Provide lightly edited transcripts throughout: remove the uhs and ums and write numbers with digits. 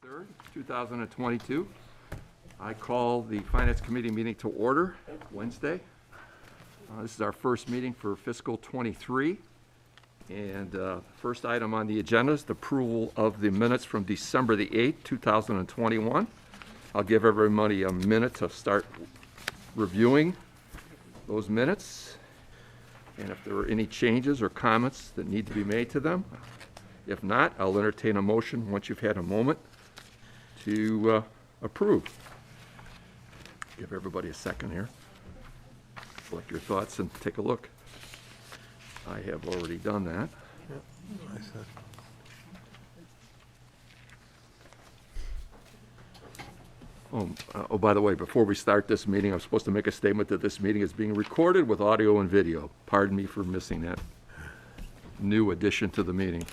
3rd, 2022. I call the Finance Committee meeting to order Wednesday. This is our first meeting for fiscal '23. And first item on the agenda is the approval of the minutes from December the 8th, 2021. I'll give everybody a minute to start reviewing those minutes. And if there are any changes or comments that need to be made to them. If not, I'll entertain a motion once you've had a moment to approve. Give everybody a second here. Collect your thoughts and take a look. I have already done that. Yep, I said. Oh, by the way, before we start this meeting, I'm supposed to make a statement that this meeting is being recorded with audio and video. Pardon me for missing that new addition to the meeting.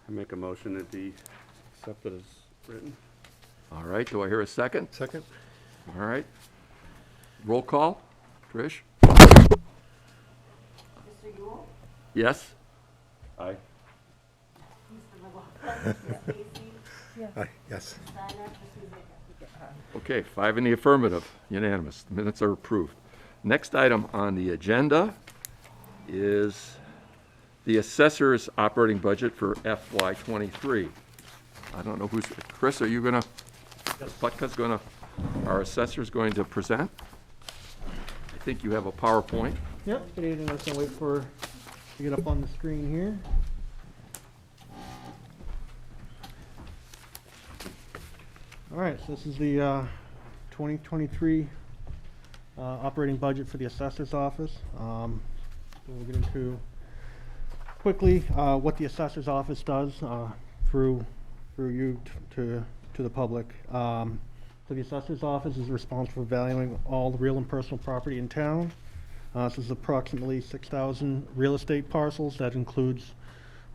I make a motion that be accepted as written. All right, do I hear a second? Second? All right. Roll call. Trish? Mr. Yule? Yes? Aye. Mr. McLaughlin? Ms. Stacy? Aye, yes. Steiner? Mr. Zucker? Okay, 5 in the affirmative, unanimous. The minutes are approved. Next item on the agenda is the Assessor's operating budget for FY '23. I don't know who's, Chris, are you gonna, Putka's gonna, our Assessor's going to present? I think you have a PowerPoint. Yep, good evening. I was gonna wait for to get up on the screen here. All right, so this is the 2023 operating budget for the Assessor's Office. We'll get into quickly what the Assessor's Office does through you to the public. So the Assessor's Office is responsible for valuing all the real and personal property in town. This is approximately 6,000 real estate parcels. That includes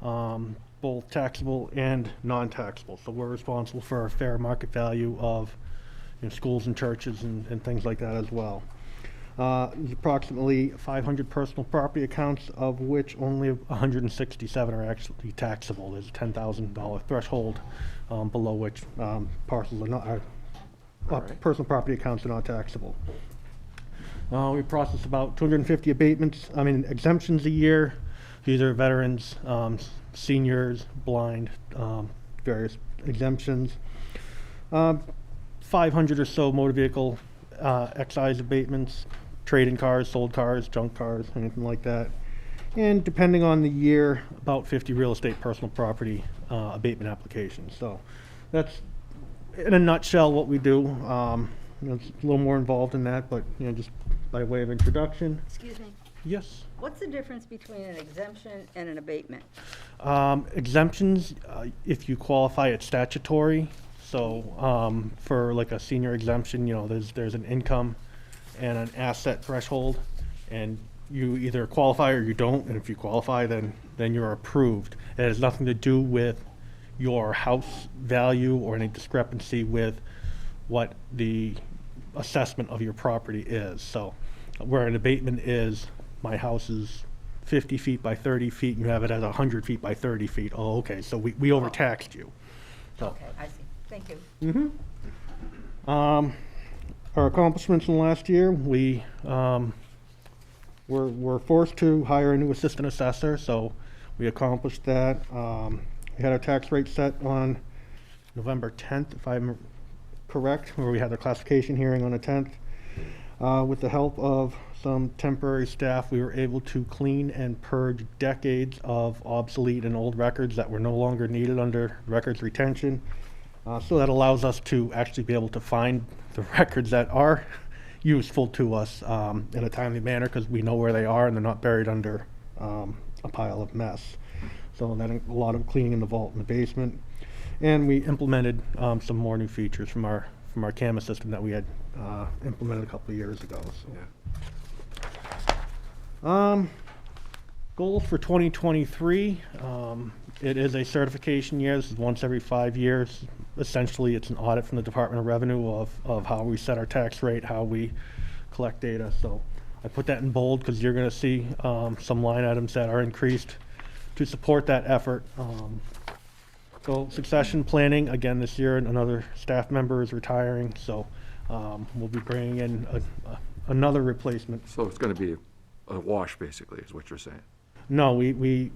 both taxable and non-taxable. So we're responsible for a fair market value of schools and churches and things like that as well. There's approximately 500 personal property accounts, of which only 167 are actually taxable. There's a $10,000 threshold below which parcels are not. Right. Personal property accounts are not taxable. We process about 250 exemptions a year. These are veterans, seniors, blind, various exemptions. 500 or so motor vehicle excise abatements, trade-in cars, sold cars, junk cars, anything like that. And depending on the year, about 50 real estate personal property abatement applications. So that's, in a nutshell, what we do. It's a little more involved in that, but just by way of introduction. Excuse me. Yes. What's the difference between an exemption and an abatement? Exemptions, if you qualify, it's statutory. So for like a senior exemption, there's an income and an asset threshold, and you either qualify or you don't. And if you qualify, then you're approved. It has nothing to do with your house value or any discrepancy with what the assessment of your property is. So where an abatement is, my house is 50 feet by 30 feet, and you have it at 100 feet by 30 feet. Oh, okay, so we overtaxed you. So. Okay, I see. Thank you. Our accomplishments in the last year, we were forced to hire a new assistant assessor, so we accomplished that. We had our tax rate set on November 10th, if I'm correct, where we had the classification hearing on the 10th. With the help of some temporary staff, we were able to clean and purge decades of obsolete and old records that were no longer needed under records retention. So that allows us to actually be able to find the records that are useful to us in a timely manner, because we know where they are and they're not buried under a pile of mess. So that a lot of cleaning in the vault in the basement. And we implemented some more new features from our CAMA system that we had implemented a couple of years ago. So. Goals for 2023. It is a certification year. This is once every 5 years. essentially, it's an audit from the Department of Revenue of how we set our tax rate, how we collect data. So I put that in bold because you're going to see some line items that are increased to support that effort. So succession planning, again, this year, another staff member is retiring, so we'll be bringing in another replacement. So it's going to be a wash, basically, is what you're saying. No, we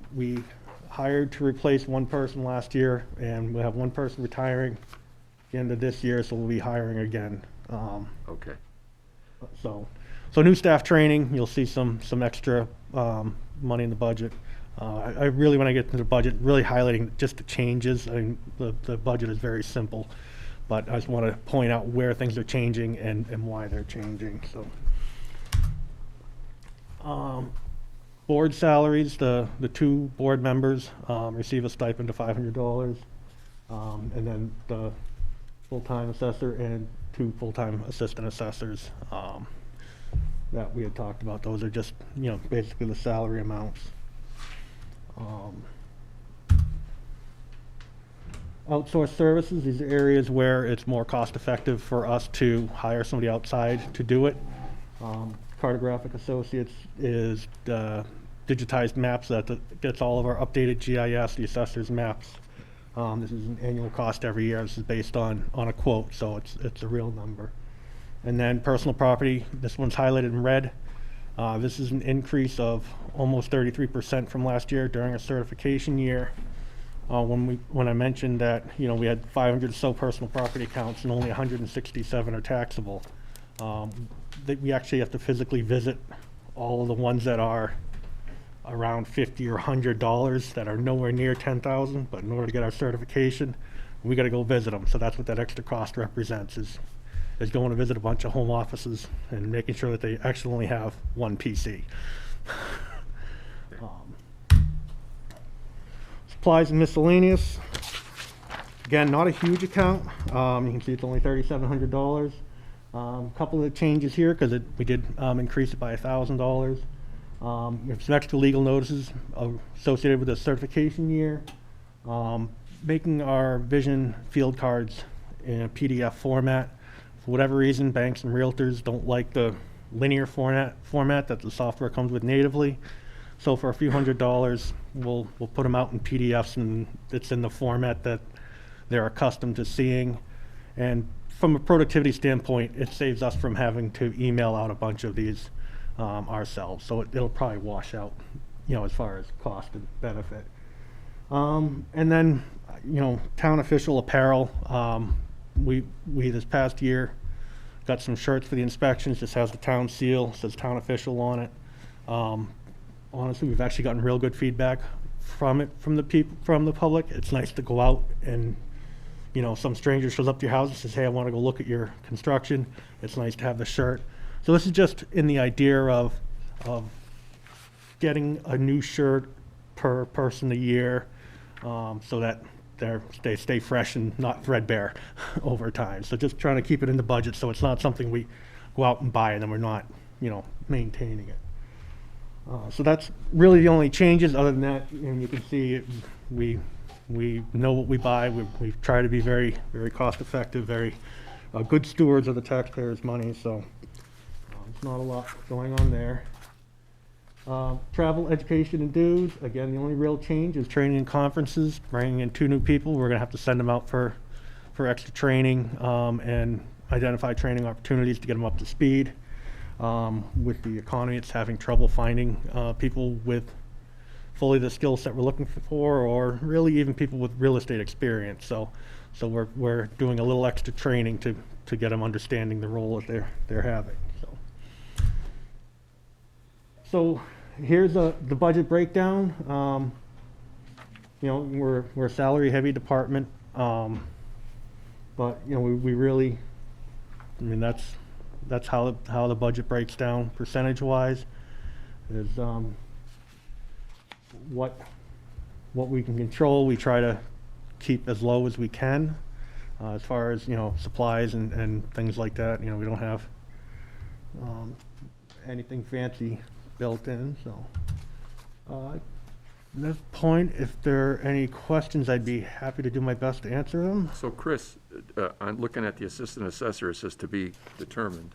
hired to replace one person last year, and we have one person retiring at the end of this year, so we'll be hiring again. Okay. So new staff training, you'll see some extra money in the budget. I really, when I get into the budget, really highlighting just the changes. I mean, the budget is very simple, but I just want to point out where things are changing and why they're changing, so. Board salaries, the two board members receive a stipend of $500, and then the full-time assessor and two full-time assistant assessors that we had talked about. Those are just, basically the salary amounts. Outsourced services, these are areas where it's more cost-effective for us to hire somebody outside to do it. Cartographic Associates is digitized maps that gets all of our updated GIS, the assessor's maps. This is an annual cost every year. This is based on a quote, so it's a real number. And then personal property, this one's highlighted in red. This is an increase of almost 33% from last year during a certification year. When I mentioned that, we had 500 or so personal property accounts and only 167 are taxable. That we actually have to physically visit all of the ones that are around $50 or $100 that are nowhere near 10,000, but in order to get our certification, we got to go visit them. So that's what that extra cost represents, is going to visit a bunch of home offices and making sure that they actually only have one PC. Supplies and miscellaneous. Again, not a huge account. You can see it's only $3,700. A couple of changes here because we did increase it by $1,000. We have some extra legal notices associated with the certification year. Making our vision field cards in a PDF format. For whatever reason, banks and realtors don't like the linear format that the software comes with natively. So for a few $100s, we'll put them out in PDFs, and it's in the format that they're accustomed to seeing. And from a productivity standpoint, it saves us from having to email out a bunch of these ourselves. So it'll probably wash out, as far as cost and benefit. And then, town official apparel. We this past year got some shirts for the inspections. Just has the town seal, says town official on it. Honestly, we've actually gotten real good feedback from the public. It's nice to go out and, some stranger shows up to your house and says, hey, I want to go look at your construction. It's nice to have the shirt. So this is just in the idea of getting a new shirt per person a year, so that they stay fresh and not threadbare over time. So just trying to keep it in the budget so it's not something we go out and buy and then we're not, maintaining it. So that's really the only changes. Other than that, and you can see we know what we buy. We try to be very, very cost effective, very good stewards of the taxpayers' money. So there's not a lot going on there. Travel, education, and dues. Again, the only real change is training and conferences. Bringing in 2 new people. We're gonna have to send them out for extra training and identify training opportunities to get them up to speed. With the economy, it's having trouble finding people with fully the skill set we're looking for, or really even people with real estate experience. So we're doing a little extra training to get them understanding the role that they're having. So here's the budget breakdown. We're a salary heavy department, but we really, that's how the budget breaks down percentage wise, is what we can control we try to keep as low as we can. As far as supplies and things like that, we don't have anything fancy built in. So this point, if there are any questions, I'd be happy to do my best to answer them. So Chris, I'm looking at the assistant assessor, it says to be determined.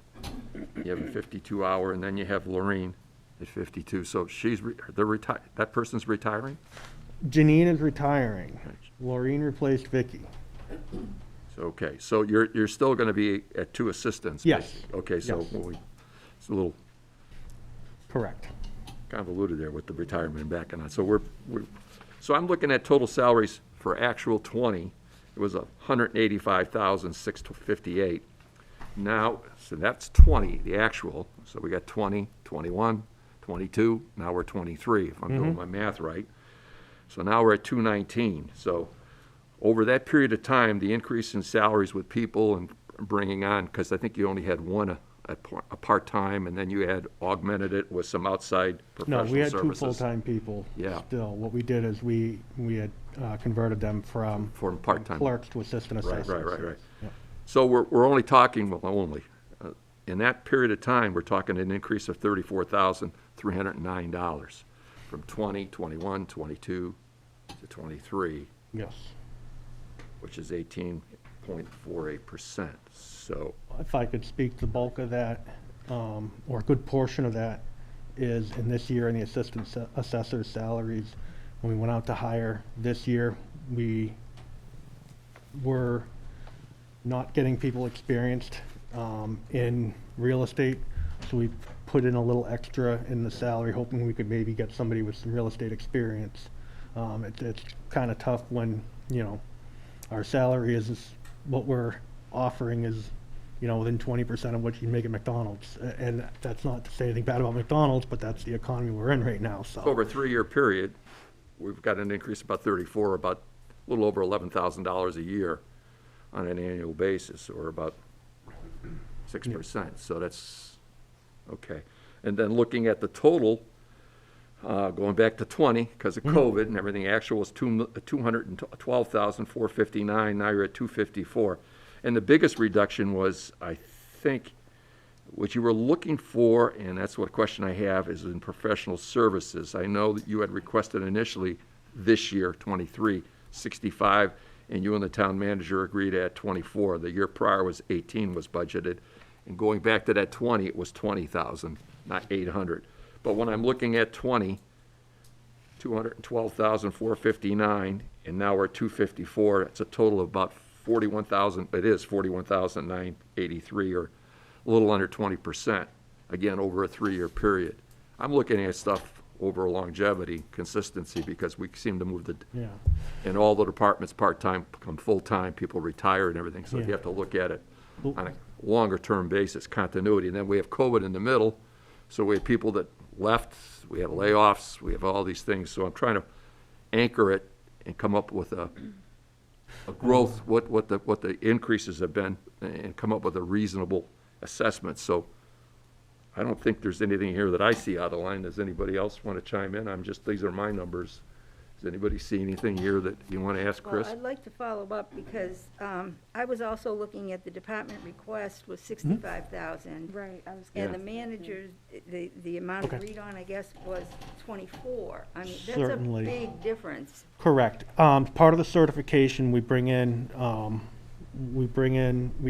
You have a 52-hour, and then you have Lorraine at 52, so that person's retiring? Janine is retiring. Laureen replaced Vicky. So, okay, so you're still gonna be at 2 assistants? Yes. basically. Okay, so Yes. it's a little Correct. convoluted there with the retirement and backing on. So so I'm looking at total salaries for actual 20. It was 185,658. Now, so that's 20, the actual. So we got 20, 21, 22, now we're 23, if I'm doing my math right. So now we're at 219. So over that period of time, the increase in salaries with people and bringing on, because I think you only had one a part-time, and then you had augmented it with some outside No, professional we had services. 2 full-time people. Yeah. Still, what we did is we had converted them from Part-time. clerks to assistant Right, assessors. right. Yeah. So we're only talking, in that period of time, we're talking an increase of $34,309 from 20, 21, 22 to 23, Yes. which is 18.48%. So, If I could speak, the bulk of that, or a good portion of that, is in this year in the assistant assessor's salaries. When we went out to hire this year, we were not getting people experienced in real estate, so we put in a little extra in the salary, hoping we could maybe get somebody with some real estate experience. It's kind of tough when, our salary is what we're offering is, within 20% of what you make at McDonald's. And that's not to say anything bad about McDonald's, but that's the economy we're in right now, so. over a 3-year period, we've got an increase of about 34, about a little over $11,000 a year on an annual basis, or about 6%. So that's, okay. And then looking at the total, going back to 20, because of COVID and everything, actual was 212,459, now you're at 254. And the biggest reduction was, I think, what you were looking for, and that's what question I have, is in professional services. I know that you had requested initially this year, 23, 65, and you and the town manager agreed at 24. The year prior was 18 was budgeted. And going back to that 20, it was 20,000, not 800. But when I'm looking at 20, 212,459, and now we're at 254, it's a total of about 41,000, it is 41,983, or a little under 20%, again, over a 3-year period. I'm looking at stuff over longevity, consistency, because we seem to move Yeah. in all the departments, part-time become full-time, people retire and everything, so Yeah. you have to look at it Well- on a longer-term basis, continuity. And then we have COVID in the middle, so we have people that left, we have layoffs, we have all these things. So I'm trying to anchor it and come up with a growth, what the increases have been, and come up with a reasonable assessment. So I don't think there's anything here that I see out of line. Does anybody else want to chime in? These are my numbers. Does anybody see anything here that you want to ask Chris? Well, I'd like to follow up because I was also looking at the department request was 65,000. Right, I was. And Yeah. the manager's, the amount Okay. agreed on, I guess, was 24. I mean, that's Certainly. a big difference. Correct. Part of the certification, we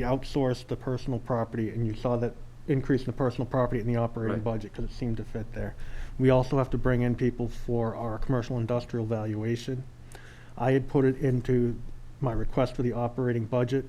outsource the personal property, and you saw that increase in the personal property in the operating Right. budget, because it seemed to fit there. We also have to bring in people for our commercial industrial valuation. I had put it into my request for the operating budget,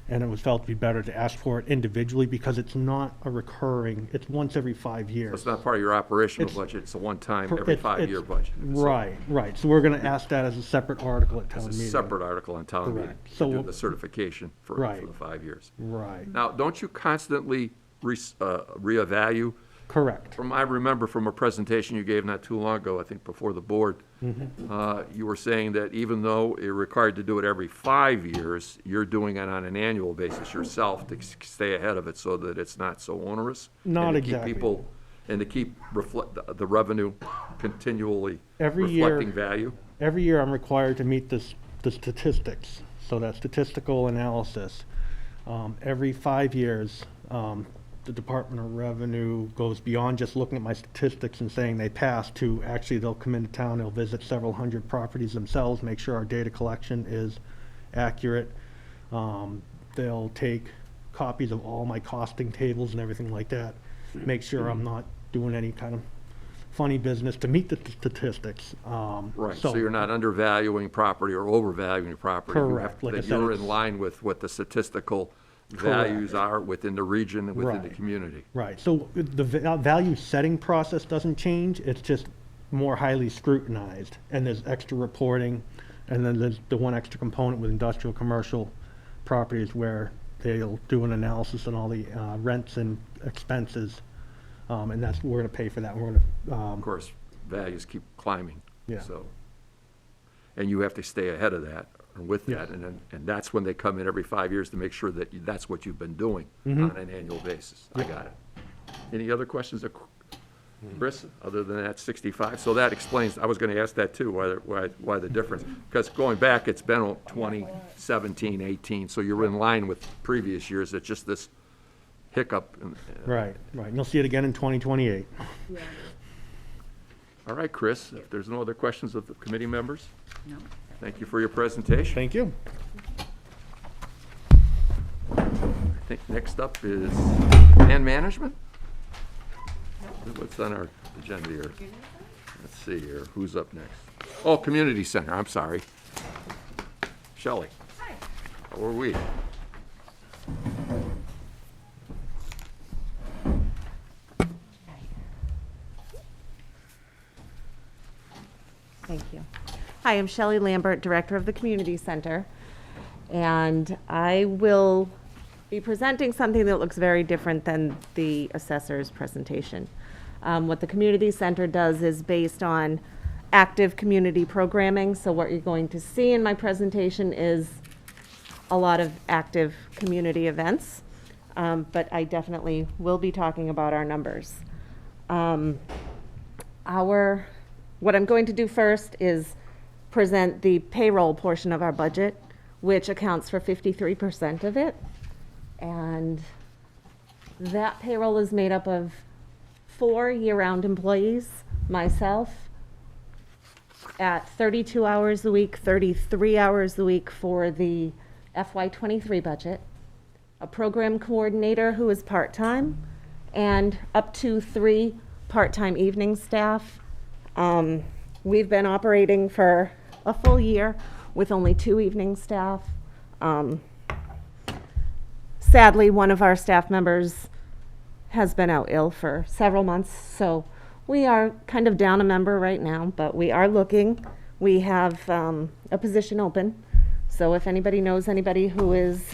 and it was felt to be better to ask for it individually, because it's not a recurring, it's once every 5 years. It's not part of your operational It's- budget, it's a one-time, Per- every it's- 5-year it's- budget. So Right. So we're gonna ask that as a separate article at town It's meeting. a separate article on town meeting, Correct. to So do we'll- the certification for Right. the 5 years. Right, Now, don't you constantly reevaluate? correct. I remember from a presentation you gave not too long ago, I think before the board, you were saying that even though you're required to do it every 5 years, you're doing it on an annual basis yourself to stay ahead of it so that it's not so onerous. Not and to keep exactly. And to keep the revenue continually Every year- reflecting value. Every year I'm required to meet the statistics, so that statistical analysis. Every 5 years, the the Department of Revenue goes beyond just looking at my statistics and saying they passed to actually they'll come into town, they'll visit several hundred properties themselves, make sure our data collection is accurate. They'll take copies of all my costing tables and everything like that, make sure I'm not doing any kind of funny business to meet the statistics. Right, so you're not undervaluing property or overvaluing property. You have- Correct. Like I that said, you're it's- in line with what the statistical values are within the region and within the Right. community. Right, so the value setting process doesn't change, it's just more highly scrutinized, and there's extra reporting, and then there's the one extra component with industrial, commercial properties where they'll do an analysis on all the rents and expenses, and that's, we're gonna pay for that, we're gonna, Of course, values keep climbing. Yeah. So, and you have to stay ahead of that, or with Yes. that, and that's when they come in every 5 years to make sure that that's what you've been doing Mhm. on an annual basis. I got it. Any other questions, Chris, other than that 65? So that explains, I was gonna ask that too, why the difference? Because going back, it's been 2017, 18, so you're in line with previous years, it's just this hiccup. right, and you'll see it again in 2028. All right, Chris, if there's no other questions of the committee members, No. thank you for your presentation. Thank you. I think next up is land management. What's on our agenda here? Let's see here, who's up next? Oh, community center, I'm sorry. Shelley. Hi. How are we? Thank you. Hi, I'm Shelley Lambert, Director of the Community Center, and I will be presenting something that looks very different than the assessor's presentation. What the Community Center does is based on active community programming, so what you're going to see in my presentation is a lot of active community events, but I definitely will be talking about our numbers. What I'm going to do first is present the payroll portion of our budget, which accounts for 53% of it. And that payroll is made up of 4 year-round employees, myself, at 32 hours a week, 33 hours a week for the FY23 budget, a program coordinator who is part-time, and up to 3 part-time evening staff. We've been operating for a full year with only 2 evening staff. Sadly, one of our staff members has been out ill for several months, so we are kind of down a member right now, but we are looking. We have a position open, so if anybody knows anybody who is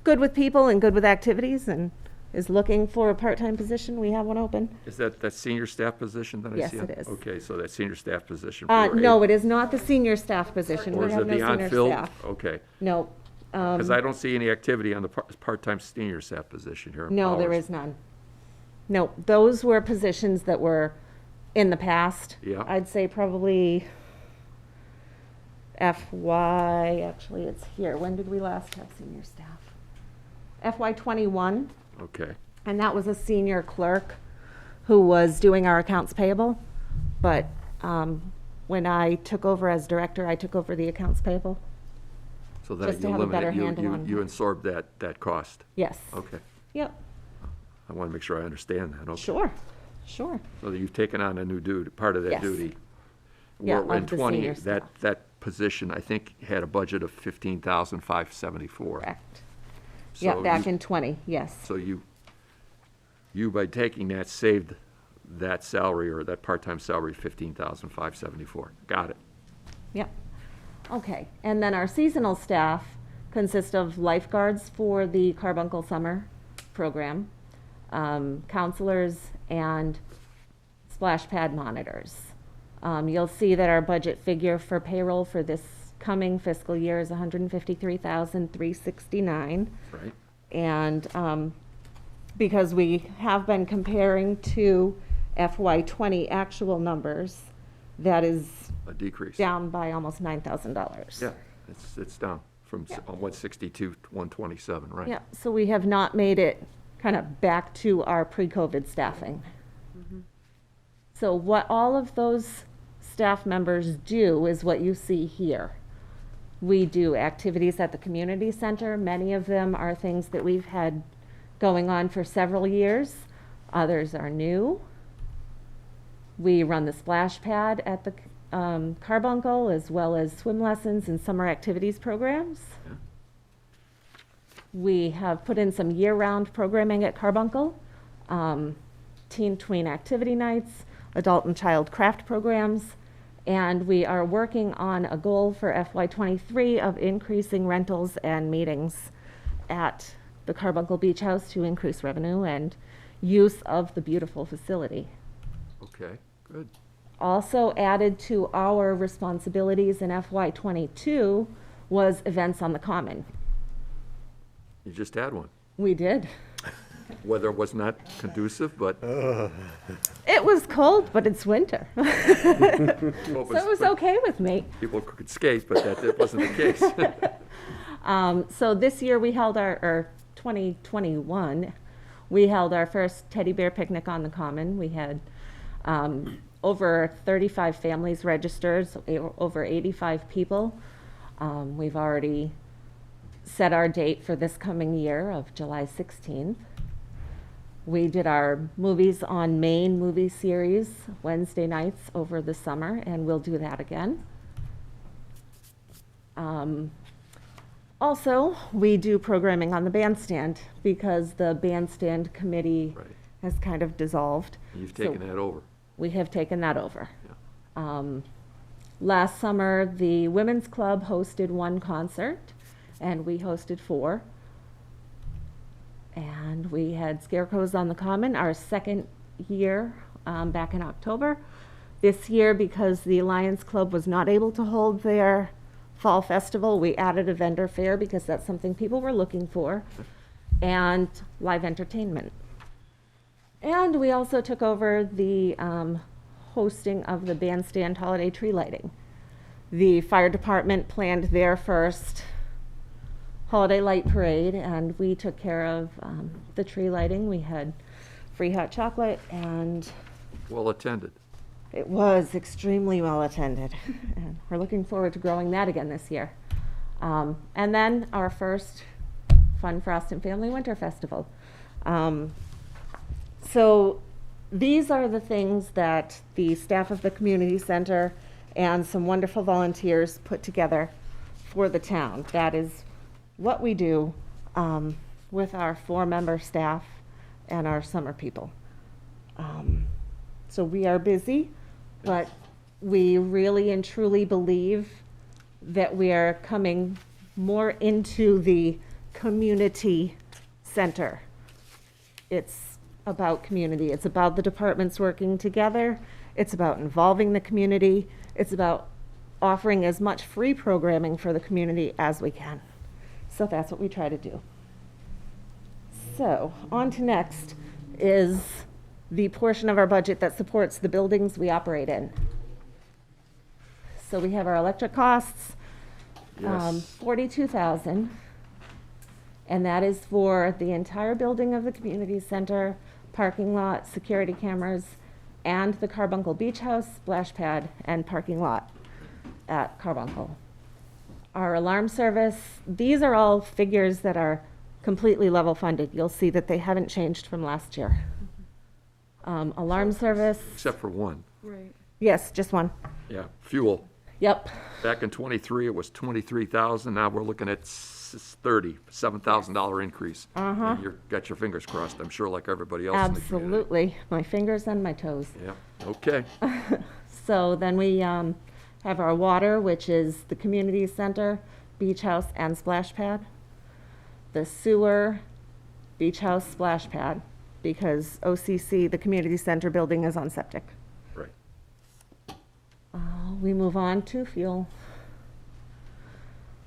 good with people and good with activities and is looking for a part-time position, we have one open. Is that senior staff position that I Yes, see? it is. Okay, so that senior staff position. No, it is not the senior staff position. Or We is have it no the senior on-field? staff. Okay, No. because I don't see any activity on the part-time senior staff position here. No, there Hours. is none. No, those were positions that were in the past. Yeah. I'd say probably actually it's here. When did we last have senior staff? FY21, Okay, and that was a senior clerk who was doing our accounts payable. But when I took over as director, I took over the accounts payable. so that Just to you have a better eliminate, handle on you it. absorb that cost. Yes. Okay, Yep, I want to make sure I understand that, okay. sure, sure. So that you've taken on a new duty, part of that Yes. duty. Yeah, Where in of the 20, senior staff. that position, I think, had a budget of 15,574. Correct. So Yeah, back you- in 20, yes. So you by taking that, saved that salary or that part-time salary, 15,574. Got it. Yep. Okay, and then our seasonal staff consist of lifeguards for the Carbuncle Summer Program, counselors, and splash pad monitors. You'll see that our budget figure for payroll for this coming fiscal year is $153,369. Right? And because we have been comparing to FY20 actual numbers, that is A decrease. down by almost $9,000. Yeah, it's down from Yeah. 162 to 127, right? Yeah, so we have not made it kind of back to our pre-COVID staffing. So what all of those staff members do is what you see here. We do activities at the community center. Many of them are things that we've had going on for several years. Others are new. We run the splash pad at the Carbuncle, as well as swim lessons and summer activities programs. Yeah. We have put in some year-round programming at Carbuncle, teen tween activity nights, adult and child craft programs, and we are working on a goal for FY23 of increasing rentals and meetings at the Carbuncle Beach House to increase revenue and use of the beautiful facility. Okay, good. Also added to our responsibilities in FY22 was events on the Common. You just had one. We did. Weather was not conducive, but. It was cold, but it's winter. So it was okay with me. People could skate, but that wasn't the case. So this year we held or 2021, we held our first teddy bear picnic on the Common. We had over 35 families registered, so over 85 people. We've already set our date for this coming year of July 16th. We did our Movies on Main movie series Wednesday nights over the summer, and we'll do that again. Also, we do programming on the bandstand because the bandstand committee Right. has kind of dissolved. You've So taken that over. we have taken that over. Yeah. Last summer, the Women's Club hosted one concert, and we hosted 4. And we had Scarecrows on the Common, our second year, back in October. This year, because the Lions Club was not able to hold their fall festival, we added a vendor fair because that's something people were looking for, and live entertainment. And we also took over the hosting of the bandstand holiday tree lighting. The fire department planned their first holiday light parade, and we took care of the tree lighting. We had free hot chocolate, and Well attended. it was extremely well attended. And we're looking forward to growing that again this year. And then our first Fun Frost and Family Winter Festival. So these are the things that the staff of the community center and some wonderful volunteers put together for the town. That is what we do with our 4-member staff and our summer people. So we are busy, but we really and truly believe that we are coming more into the community center. It's about community. It's about the departments working together. It's about involving the community. It's about offering as much free programming for the community as we can. So that's what we try to do. So on to next is the portion of our budget that supports the buildings we operate in. So we have our electric costs, Yes. 42,000, and that is for the entire building of the community center, parking lot, security cameras, and the Carbuncle Beach House, splash pad, and parking lot at Carbuncle. Our alarm service, these are all figures that are completely level funded. You'll see that they haven't changed from last year. Alarm service, Except for one. Right. yes, just one. Yeah, fuel. Yep, Back in '23, it was 23,000. Now we're looking at $7,000 increase. And you've got your fingers crossed, I'm sure, like everybody else in the community. absolutely. My fingers and my toes. Yeah, okay. So then we have our water, which is the community center, beach house, and splash pad. The sewer, beach house, splash pad, because OCC, the community center building, is on septic. Right. We move on to fuel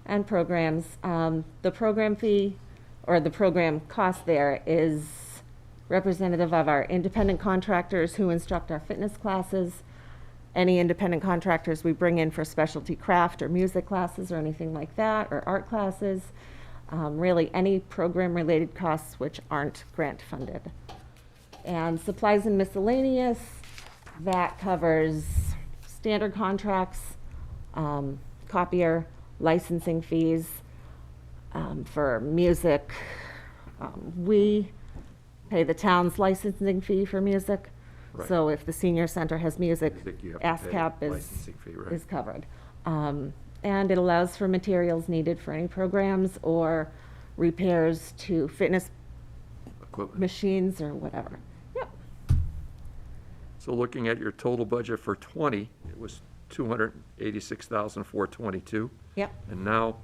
and programs. The program fee, or the program cost there, is representative of our independent contractors who instruct our fitness classes, any independent contractors we bring in for specialty craft or music classes or anything like that, or art classes. really any program-related costs which aren't grant-funded. And supplies and miscellaneous, that covers standard contracts, copier, licensing fees, for music. We pay the town's licensing fee for music. Right. So if the senior center has music, I think you have to pay ASCAP is, licensing fee, right? is covered. And it allows for materials needed for any programs or repairs to fitness Equipment. machines or whatever. Yep. So looking at your total budget for 20, it was 286,422. Yep. And now,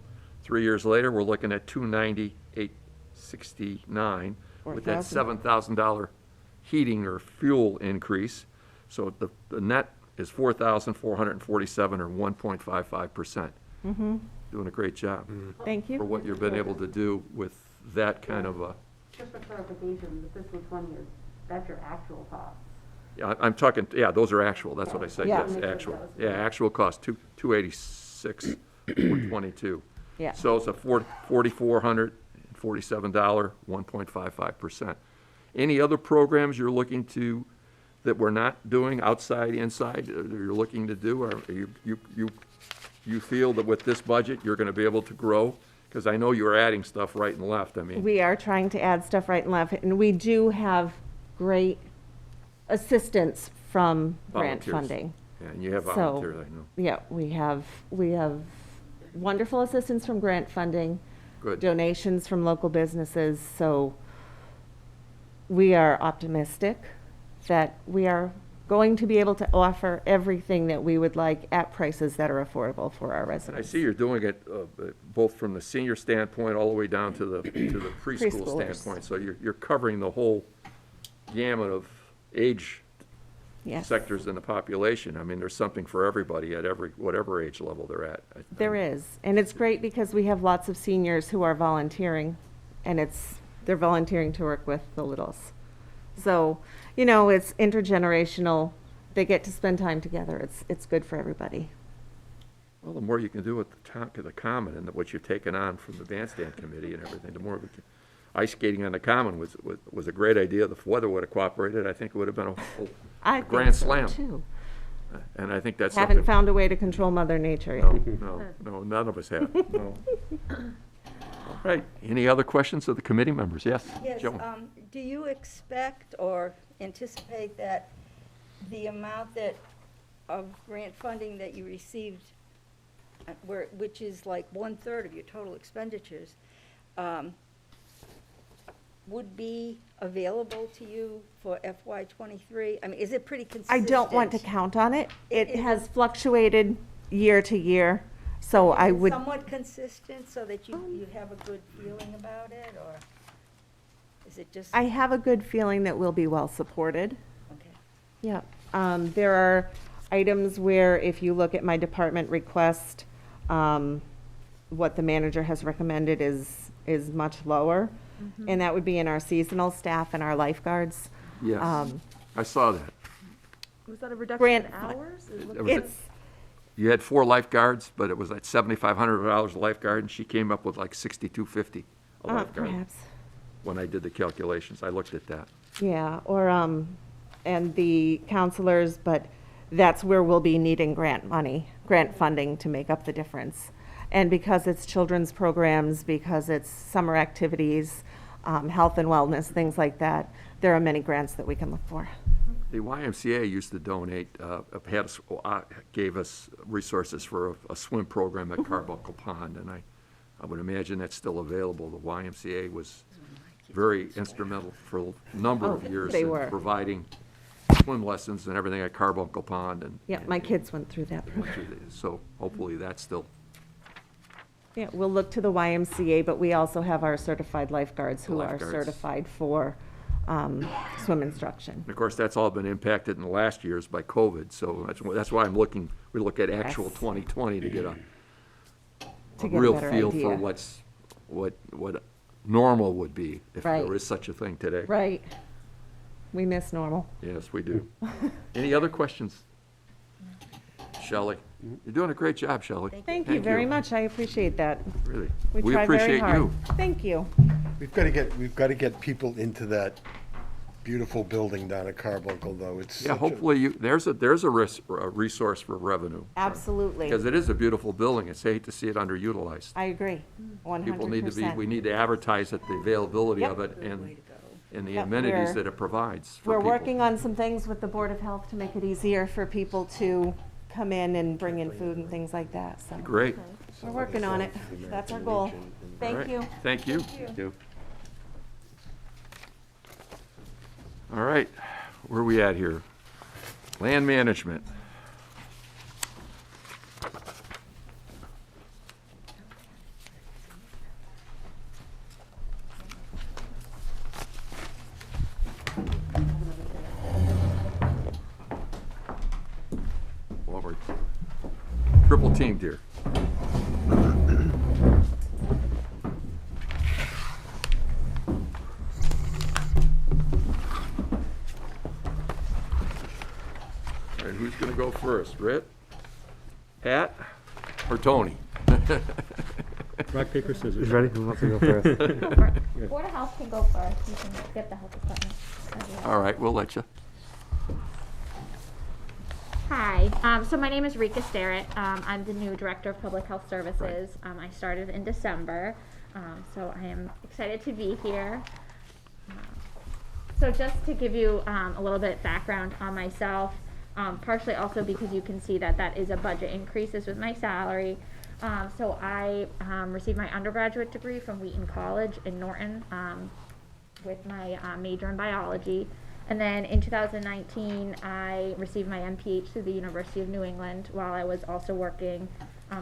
3 years later, we're looking at 298,869 with that $4,000. $7,000 heating or fuel increase. So the net is 4,447 or 1.55%. Mm-hmm. Doing a great job Thank for you. what you've been able to do with that kind of a, Just for clarification, the fiscal 20 is, that's your actual cost. yeah, I'm talking, yeah, those are actual, that's what I said, Yeah. yes, actual. Yeah, actual cost, 286, 122. Yeah. So it's a $4,447, 1.55%. Any other programs you're looking to, that we're not doing, outside, inside, that you're looking to do? Or you feel that with this budget, you're gonna be able to grow? Because I know you're adding stuff right and left, I mean. We are trying to add stuff right and left, and we do have great assistance from grant Volunteers. funding. Yeah, and you have So- volunteers, I know. Yeah, we have wonderful assistance from grant funding, Good. donations from local businesses, so we are optimistic that we are going to be able to offer everything that we would like at prices that are affordable for our And I residents. see you're doing it both from the senior standpoint all the way down to the preschool Preschoolers. standpoint. So you're covering the whole gamut of age Yes, sectors in the population. I mean, there's something for everybody at whatever age level they're at. there is, and it's great because we have lots of seniors who are volunteering, and they're volunteering to work with the littles. So, it's intergenerational. They get to spend time together. It's good for everybody. Well, the more you can do with the common and what you've taken on from the bandstand committee and everything, the more we can. Ice skating on the common was a great idea. If the weather would have cooperated, I think it would have been I a think grand so, slam. too. And I think that's Haven't something. found a way to control Mother Nature No, yet. no, none of us have, no. All right, any other questions of the committee members? Yes, Yes, Joan? do you expect or anticipate that the amount of grant funding that you received, which is like 1/3 of your total expenditures, would be available to you for FY *23? I mean, is it pretty I consistent? don't want to count on it. It It has is- fluctuated year to year, so I Is it would, somewhat consistent so that you have a good feeling about it, or is it just? I have a good feeling that we'll be well supported. Okay. Yeah. There are items where if you look at my department request, what the manager has recommended is much lower. And that would be in our seasonal staff and our lifeguards. Yes, Um, I saw that. Was that a reduction Grant in fu- hours? It was a- It's, You had 4 lifeguards, but it was like $7,500 a lifeguard, and she came up with like $6,250 a lifeguard. perhaps, When I did the calculations, I looked at that. yeah, or, and the counselors, but that's where we'll be needing grant funding to make up the difference. And because it's children's programs, because it's summer activities, health and wellness, things like that, there are many grants that we can look for. The YMCA used to donate, gave us resources for a swim program at Carbuncle Pond, and I would imagine that's still available. The YMCA was very instrumental for a number of Oh, years they in were. providing swim lessons and everything at Carbuncle Pond, and. Yeah, my kids went through that and program. So hopefully that's still, Yeah, we'll look to the YMCA, but we also have our certified lifeguards who are Lifeguards. certified for swim instruction. and of course, that's all been impacted in the last years by COVID, so that's why we look at actual Yes. 2020 to get a To get a real better feel for idea. what normal would be, if Right. there is such a thing today. Right. We miss normal. Yes, we do. Any other questions? Shelley. You're doing a great job, Shelley. Thank you very much. I appreciate that. Really. We try very appreciate hard. you. Thank you. We've got to get people into that beautiful building down at Carbuncle, though. It's Yeah, such a- hopefully there's a resource for revenue. Absolutely. Because it is a beautiful building. It's hate to see it underutilized. I agree, 100%. People need to be, we need to advertise it, the availability Yep. of it and the Yep, amenities we're- that it provides for We're people. working on some things with the Board of Health to make it easier for people to come in and bring in food and things like that, so. Great. We're working on it. That's our goal. All Thank right. you. Thank you. Thank you. All right, where are we at here? Land management. Well, we're triple teamed here. All right, who's gonna go first? Britt? Pat? Or Tony? Rock, paper, scissors. Ready? Who wants to go first? Board of Health can go first, you can get the health department. All right, we'll let you. Hi, so my name is Rika Starrett. I'm the new Director of Public Health Services. I started in December, so I am excited to be here. So just to give you a little bit background on myself, partially also because you can see that that is a budget increases with my salary. So I received my undergraduate degree from Wheaton College in Norton with my major in biology. And then in 2019, I received my MPH through the University of New England while I was also working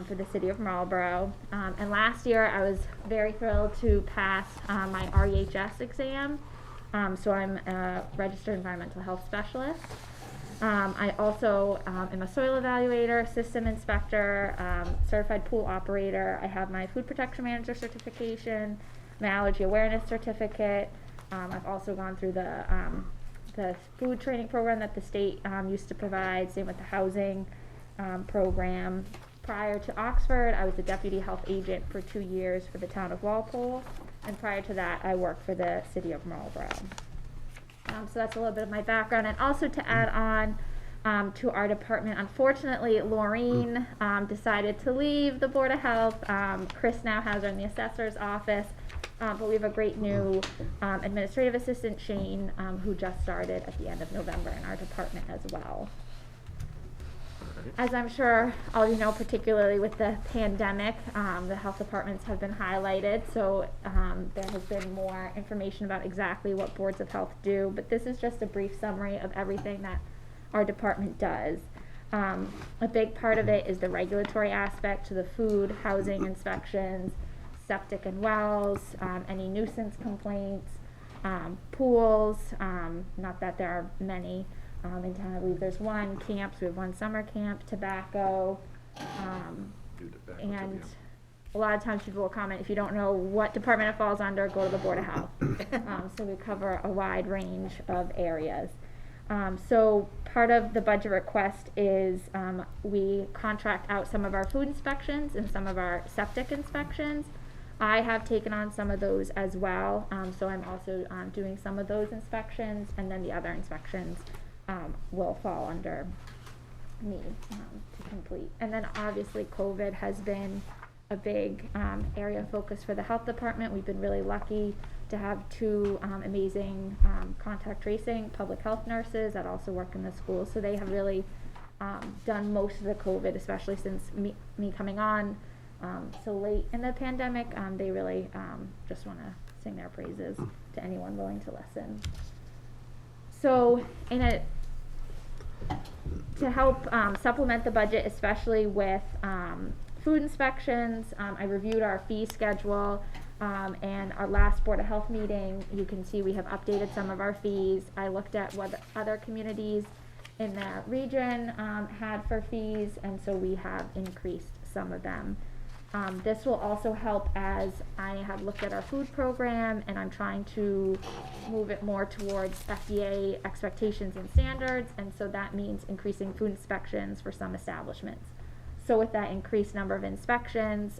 for the city of Marlborough. And last year, I was very thrilled to pass my REHS exam. So I'm a registered environmental health specialist. I also am a soil evaluator, system inspector, certified pool operator. I have my food protection manager certification, my allergy awareness certificate. I've also gone through the food training program that the state used to provide, same with the housing program. Prior to Oxford, I was a deputy health agent for 2 years for the town of Walpole, and prior to that, I worked for the city of Marlborough. So that's a little bit of my background, and also to add on to our department, unfortunately, Laureen decided to leave the Board of Health. Chris now has her in the Assessor's office. But we have a great new administrative assistant, Shane, who just started at the end of November in our department as well. As I'm sure all of you know, particularly with the pandemic, the health departments have been highlighted, so there has been more information about exactly what boards of health do, but this is just a brief summary of everything that our department does. A big part of it is the regulatory aspect to the food, housing inspections, septic and wells, any nuisance complaints, pools, not that there are many in town. I believe there's one, camps, we have one summer camp, tobacco, and a lot of times people will comment, if you don't know what department it falls under, go to the Board of Health. So we cover a wide range of areas. So part of the budget request is we contract out some of our food inspections and some of our septic inspections. I have taken on some of those as well, so I'm also doing some of those inspections, and then the other inspections will fall under me to complete. And then obviously COVID has been a big area of focus for the health department. We've been really lucky to have two amazing contact tracing public health nurses that also work in the schools, so they have really done most of the COVID, especially since me coming on so late in the pandemic. They really just want to sing their praises to anyone willing to listen. So to help supplement the budget, especially with food inspections, I reviewed our fee schedule, and our last Board of Health meeting, you can see we have updated some of our fees. I looked at what other communities in the region had for fees, and so we have increased some of them. This will also help as I have looked at our food program and I'm trying to move it more towards FDA expectations and standards, and so that means increasing food inspections for some establishments. So with that increased number of inspections,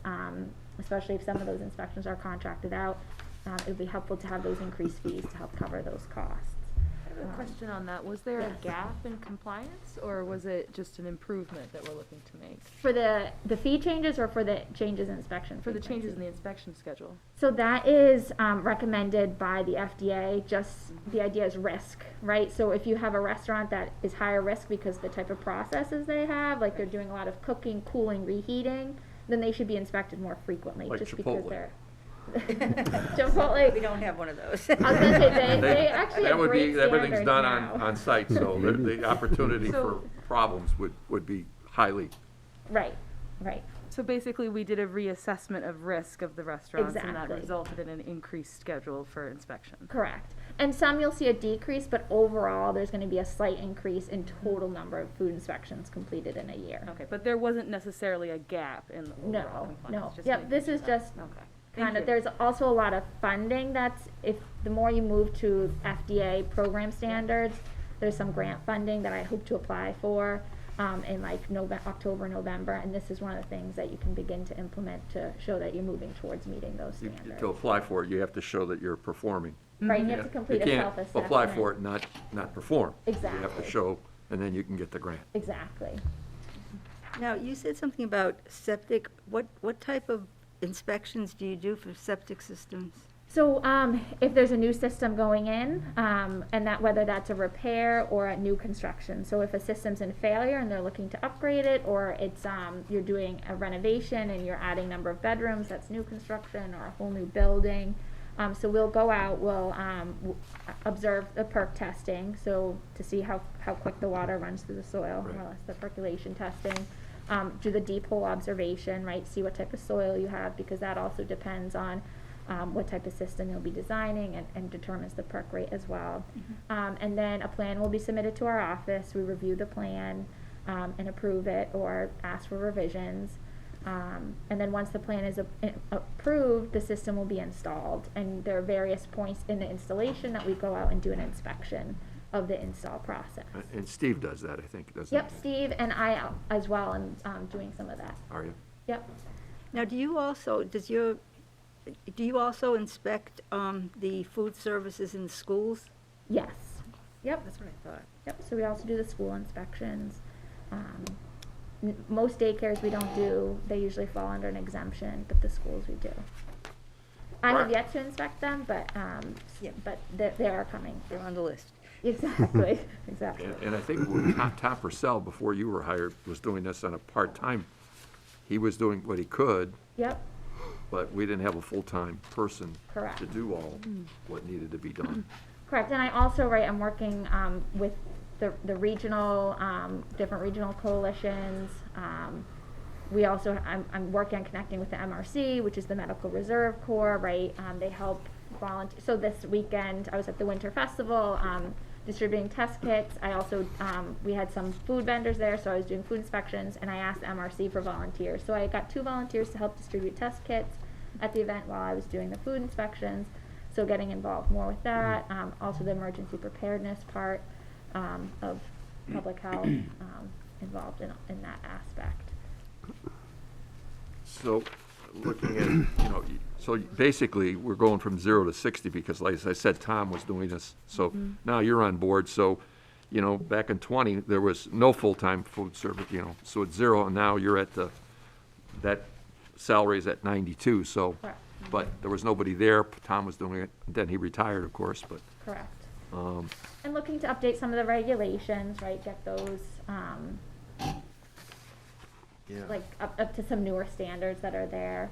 especially if some of those inspections are contracted out, it would be helpful to have those increased fees to help cover those costs. I have a question on that. Was there Yes. a gap in compliance, or was it just an improvement that we're looking to make? For the fee changes or for the changes in inspection? For the frequency? changes in the inspection schedule? So that is recommended by the FDA, just the idea is risk, right? So if you have a restaurant that is higher risk because the type of processes they have, like they're doing a lot of cooking, cooling, reheating, then they should be inspected more frequently, Like just because Chipotle. they're. We Chipotle, don't have one of those. I was gonna say, they actually That have would great be, everything's standards done now. on site, so the opportunity for So- problems would be highly. Right, right. So basically, we did a reassessment of risk of the restaurants, and that Exactly. resulted in an increased schedule for inspection. Correct. And some you'll see a decrease, but overall, there's gonna be a slight increase in total number of food inspections completed in a year. Okay, but there wasn't necessarily a gap in the overall No, compliance? no. just Yep, making this sure is that- just Okay. kind Thank of, you. there's also a lot of funding that's, if, the more you move to FDA program standards, there's some grant funding that I hope to apply for, in like October, November, and this is one of the things that you can begin to implement to show that you're moving towards meeting those To standards. apply for it, you have to show that you're performing. Right, you Yeah. have to complete a You self-assessment. can't apply for it and not perform. You have Exactly. to show, and then you can get the grant. Exactly. Now, you said something about septic. What type of inspections do you do for septic systems? So, if there's a new system going in, and that whether that's a repair or a new construction. So if a system's in failure and they're looking to upgrade it, or it's, you're doing a renovation and you're adding number of bedrooms, that's new construction or a whole new building. So we'll go out, we'll, observe the perk testing, so to see how quick the water runs through the soil, Right. more or less the percolation testing. Do the deep hole observation, right, see what type of soil you have, because that also depends on what type of system you'll be designing and determines the perk rate as well. And then a plan will be submitted to our office. We review the plan and approve it or ask for revisions. And then once the plan is approved, the system will be installed. And there are various points in the installation that we go out and do an inspection of the install process. And Steve does that, I think, doesn't he? Yep, Steve and I as well, and doing some of that. Are you? Yep. Now, do you also inspect the food services in schools? Yes. Yep. That's what I thought. Yep, so we also do the school inspections. Most daycares we don't do, they usually fall under an exemption, but the schools we do. I have Right. yet to inspect them, but, Yeah. but they are coming. They're on the list. Exactly, exactly. And I think when Tom Purcell, before you were hired, was doing this on a part-time. He was doing what he could, Yep, but we didn't have a full-time person Correct. to do all what needed to be done. correct, and I also, right, I'm working, with the regional, different regional coalitions. We also, I'm working on connecting with the MRC, which is the Medical Reserve Corps, right? They help volunteer. So this weekend, I was at the Winter Festival, distributing test kits. I also, we had some food vendors there, so I was doing food inspections, and I asked MRC for volunteers. So I got 2 volunteers to help distribute test kits at the event while I was doing the food inspections. So getting involved more with that. Also the emergency preparedness part of public health, involved in that aspect. So, looking at, so basically, we're going from 0 to 60, because like I said, Tom was doing this. So now you're on board, so, back in 20, there was no full-time food service, so it's 0, and now you're at that salary's at 92, so. Correct. But there was nobody there, Tom was doing it, then he retired, of course, but, Correct. And looking to update some of the regulations, right, get those, like, up to some newer standards that are there.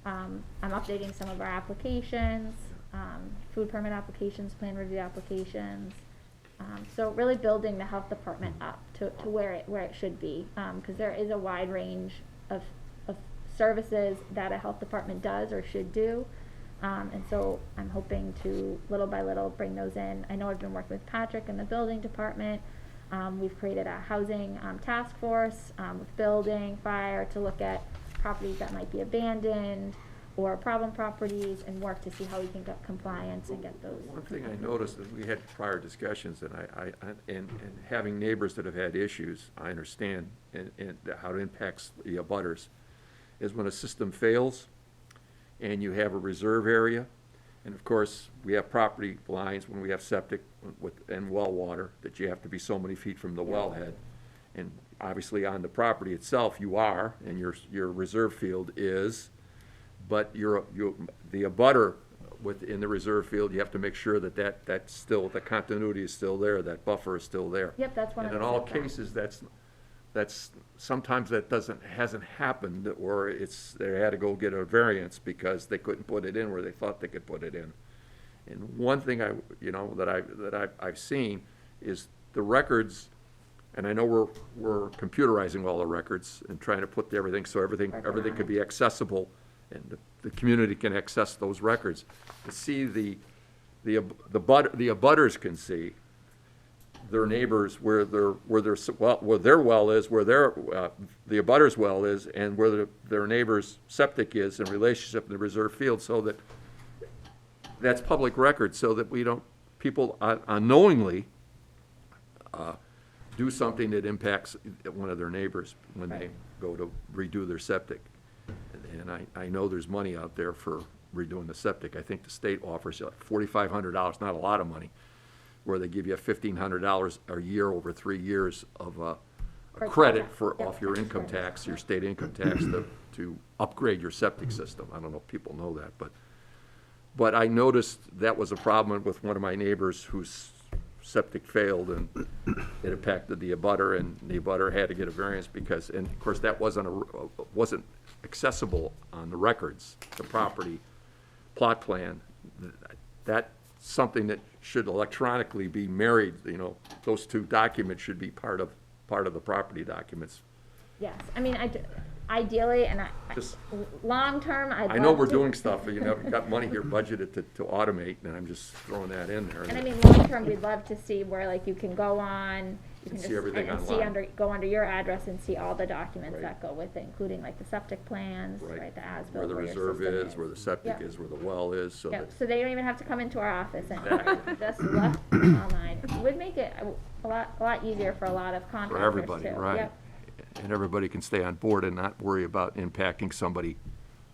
I'm updating some of our applications, food permit applications, plan review applications. So really building the health department up to where it should be, because there is a wide range of services that a health department does or should do. And so I'm hoping to, little by little, bring those in. I know I've been working with Patrick in the building department. We've created a housing task force with building, fire, to look at properties that might be abandoned or problem properties and work to see how we can get compliance and get those. One thing I noticed, that we had prior discussions, and and having neighbors that have had issues, I understand, and how it impacts the abutters, is when a system fails and you have a reserve area, and of course, we have property lines when we have septic and well water, that you have to be so many feet from the wellhead. And obviously, on the property itself, you are, and your reserve field is, but the abutter within the reserve field, you have to make sure that's still, the continuity is still there, that buffer is still there. Yep, that's one of And the in all setbacks. cases, that's, sometimes that hasn't happened, or they had to go get a variance because they couldn't put it in where they thought they could put it in. And one thing that I've seen is the records, and I know we're computerizing all the records and trying to put everything, so everything could be accessible, and the community can access those records. To see the abutters can see their neighbors, where their well is, where the abutters well is, and where their neighbor's septic is in relationship to the reserve field, so that's public record, so that people unknowingly do something that impacts one of their neighbors when they go to redo their septic. And I know there's money out there for redoing the septic. I think the state offers you like $4,500, not a lot of money, where they give you $1,500 a year over 3 years of a credit off your income tax, your state income tax, to upgrade your septic system. I don't know if people know that, but I noticed that was a problem with one of my neighbors whose septic failed, and it impacted the abutter, and the abutter had to get a variance because, and of course, that wasn't accessible on the records, the property plot plan. That's something that should electronically be married, those two documents should be part of the property documents. Yes, I mean, ideally, and long-term, I know we're doing stuff, but you've got money here budgeted to automate, and I'm just throwing that in there. And I mean, long-term, we'd love to see where, like, you can go on, you can see just, everything and see online. go under your address and see all the documents Right. that go with it, including like the septic plans, right, the as-built, Where the your reserve system is, where the septic Yep. is, where the well is, so Yep, that, so they don't even have to come into our office anymore, just left online. It would make it a lot easier for a lot of contractors too. for everybody, right? Yep. And everybody can stay on board and not worry about impacting somebody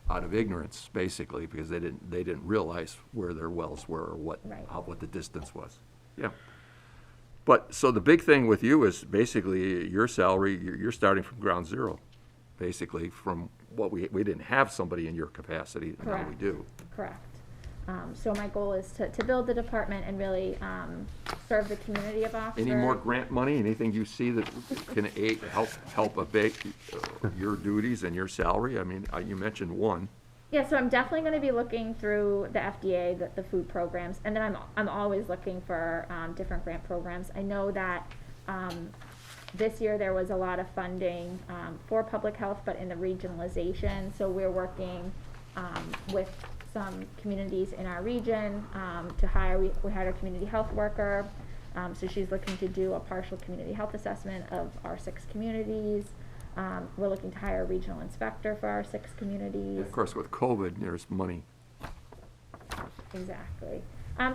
out of ignorance, basically, because they didn't realize where their wells were or what the distance was. Yeah. But, so the big thing with you is basically your salary, you're starting from ground zero, basically, from what we didn't have somebody in your capacity, and now we Correct. do. Correct. So my goal is to build the department and really serve the community of Oxford. Any more grant money, anything you see that can help abate your duties and your salary? I mean, you mentioned one. Yeah, so I'm definitely going to be looking through the FDA, the food programs, and then I'm always looking for different grant programs. I know that this year there was a lot of funding for public health, but in the regionalization. So we're working with some communities in our region to hire. We hired a community health worker, so she's looking to do a partial community health assessment of our 6 communities. We're looking to hire a regional inspector for our 6 communities. Of course, with COVID, there's money. Exactly.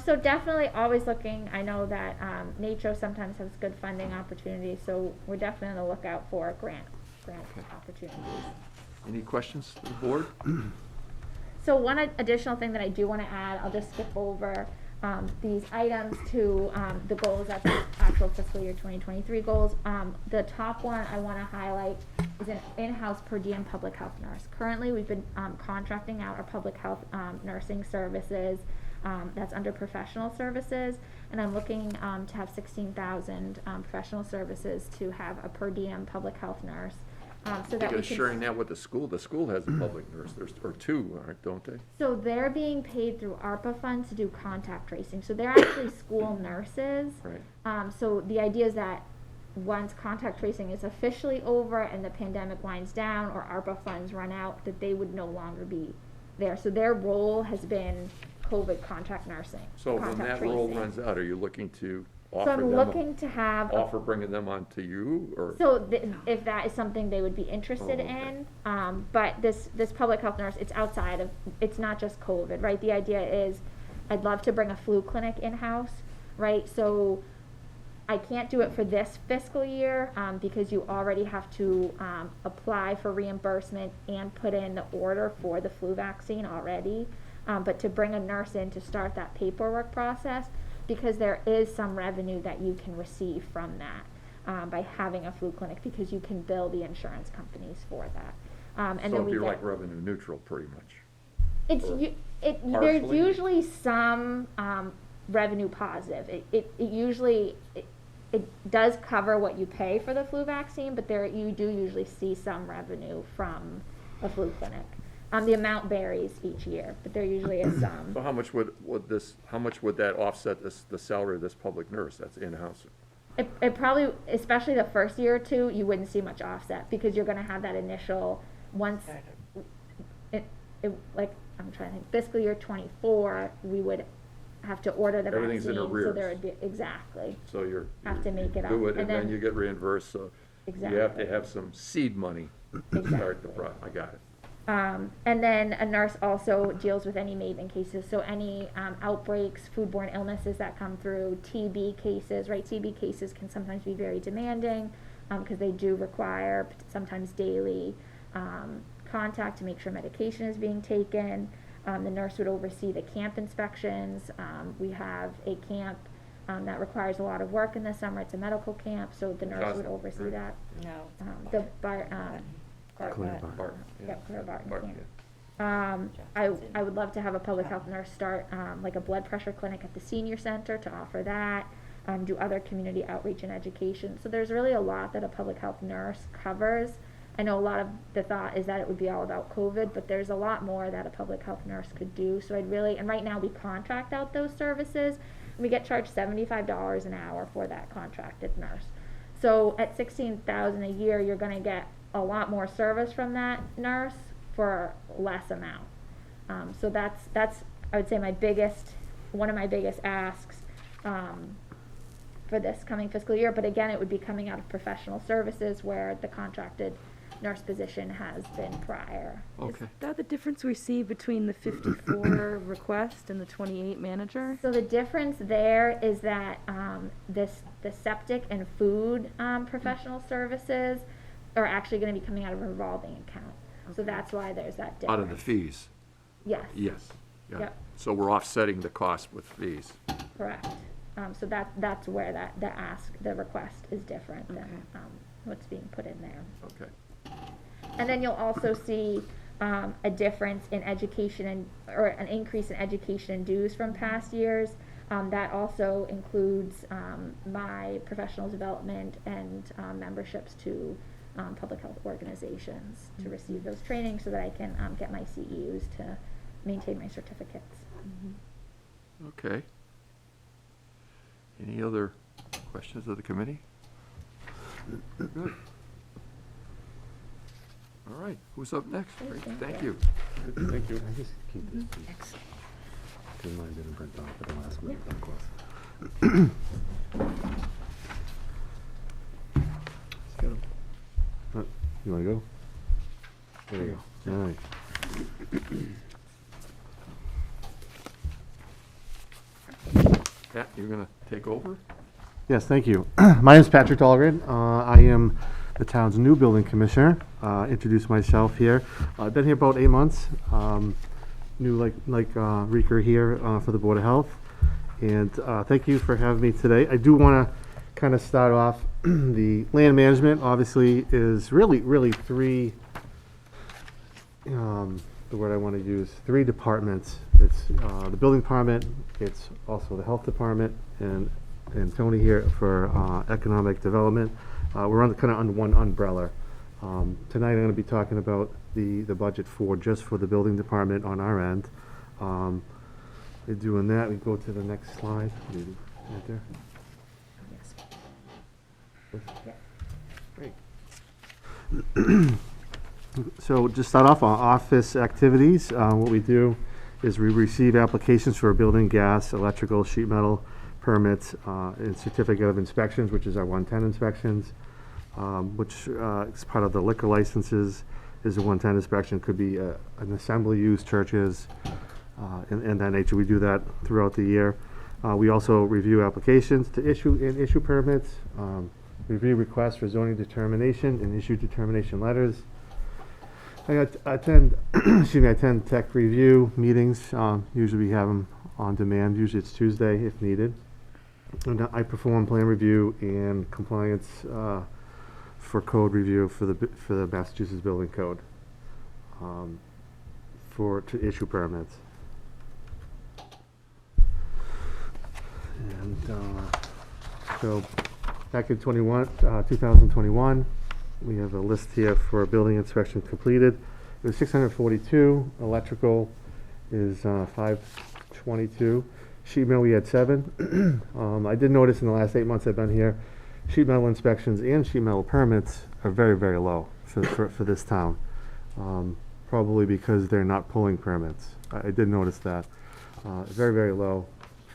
So definitely always looking. I know that NACCHO sometimes has good funding opportunities, so we're definitely on the lookout for grant opportunities. Any questions to the board? So one additional thing that I do want to add, I'll just skip over these items to the goals, that's the actual fiscal year 2023 goals. The top one I want to highlight is an in-house per diem public health nurse. Currently, we've been contracting out our public health nursing services. That's under professional services, and I'm looking to have 16,000 professional services to have a per diem public health nurse. So that we Because can sharing that with the school has a public nurse, or 2, don't they? So they're being paid through ARPA funds to do contact tracing. So they're actually school nurses. Right. So the idea is that once contact tracing is officially over and the pandemic winds down or ARPA funds run out, that they would no longer be there. So their role has been COVID contact nursing. So when contact that role tracing. runs out, are you looking to So offer I'm them, looking to have, offer bringing them on to you, or? so if that is something they would be interested Oh, okay. in, but this public health nurse, it's outside of, it's not just COVID, right? The idea is, I'd love to bring a flu clinic in-house, right? So I can't do it for this fiscal year, because you already have to, apply for reimbursement and put in the order for the flu vaccine already. But to bring a nurse in to start that paperwork process, because there is some revenue that you can receive from that, by having a flu clinic, because you can bill the insurance companies for that. And So then it'd we be get, like revenue neutral, pretty much. it's, or there's partially? usually some, revenue positive. It usually, it does cover what you pay for the flu vaccine, but there, you do usually see some revenue from a flu clinic. The amount varies each year, but there usually is some. So how much would that offset the salary of this public nurse that's in-house? It probably, especially the first year or two, you wouldn't see much offset, because you're gonna have that initial, once, like, I'm trying to think, fiscal year '24, we would have to order the vaccine. Everything's in So arrears. there would be, exactly, So you're. Have to make it up. Do it, And and then then- you get reimbursed, so you have to Exactly. have some seed money to start the I got it. And then a nurse also deals with any maven cases, so any outbreaks, foodborne illnesses that come through, TB cases, right? TB cases can sometimes be very demanding, because they do require sometimes daily contact to make sure medication is being taken. The nurse would oversee the camp inspections. We have a camp that requires a lot of work in the summer. It's a medical camp, so the nurse would Cosmo, oversee right? that. No. The Claire Barton, yeah. Yep, Claire Barton Barton, camp. I would love to have a public health nurse start, like a blood pressure clinic at the senior center to offer that, do other community outreach and education. So there's really a lot that a public health nurse covers. I know a lot of the thought is that it would be all about COVID, but there's a lot more that a public health nurse could do. So I'd really, and right now we contract out those services, and we get charged $75 an hour for that contracted nurse. So at $16,000 a year, you're gonna get a lot more service from that nurse for less amount. So that's I would say one of my biggest asks for this coming fiscal year. But again, it would be coming out of professional services where the contracted nurse position has been prior. Okay. Is that the difference we see between the 54 request and the 28 manager? So the difference there is that the septic and food professional services are actually going to be coming out of a revolving account. So that's why there's that difference. Out of the fees, Yes, yes. Yeah. Yep. So we're offsetting the cost with fees. correct. So that's where the request is different than what's being put in there. Okay. And then you'll also see a difference in education or an increase in education and dues from past years. That also includes my professional development and memberships to public health organizations to receive those trainings so that I can get my CEUs to maintain my certificates. Okay. Any other questions of the committee? Good. All right, who's up next? Great, thank you. Thank you. I just keep this piece. Because mine didn't print off at the last minute, of course. You wanna go? There you go. All right. Pat, you're gonna take over? Yes, thank you. My name is Patrick Dahlgren. I am the town's new building commissioner. Introduce myself here. I've been here about 8 months. New like Reeker here for the Board of Health. And thank you for having me today. I do want to kind of start off. The land management obviously is really three, the word I want to use, three departments. It's the building department, it's also the health department, and Tony here for economic development. We're kind of under one umbrella. Tonight I'm going to be talking about the budget just for the building department on our end. Doing that, we go to the next slide. Right there. Great. So just start off on office activities. What we do is we receive applications for building, gas, electrical, sheet metal, permits, and certificate of inspections, which is our 110 inspections, which is part of the liquor licenses, is a 110 inspection, could be an assembly use, churches, and that nature. We do that throughout the year. We also review applications to issue permits, review requests for zoning determination and issue determination letters. I attend, I attend tech review meetings. Usually we have them on demand. Usually it's Tuesday if needed. And I perform plan review and compliance for code review for the Massachusetts Building Code to issue permits. And so back in 2021, we have a list here for building inspection completed. It was 642. Electrical is 522. Sheet metal, we had 7. I did notice in the last 8 months I've been here, sheet metal inspections and sheet metal permits are very, very low for this town. Probably because they're not pulling permits. I did notice that. Very, very low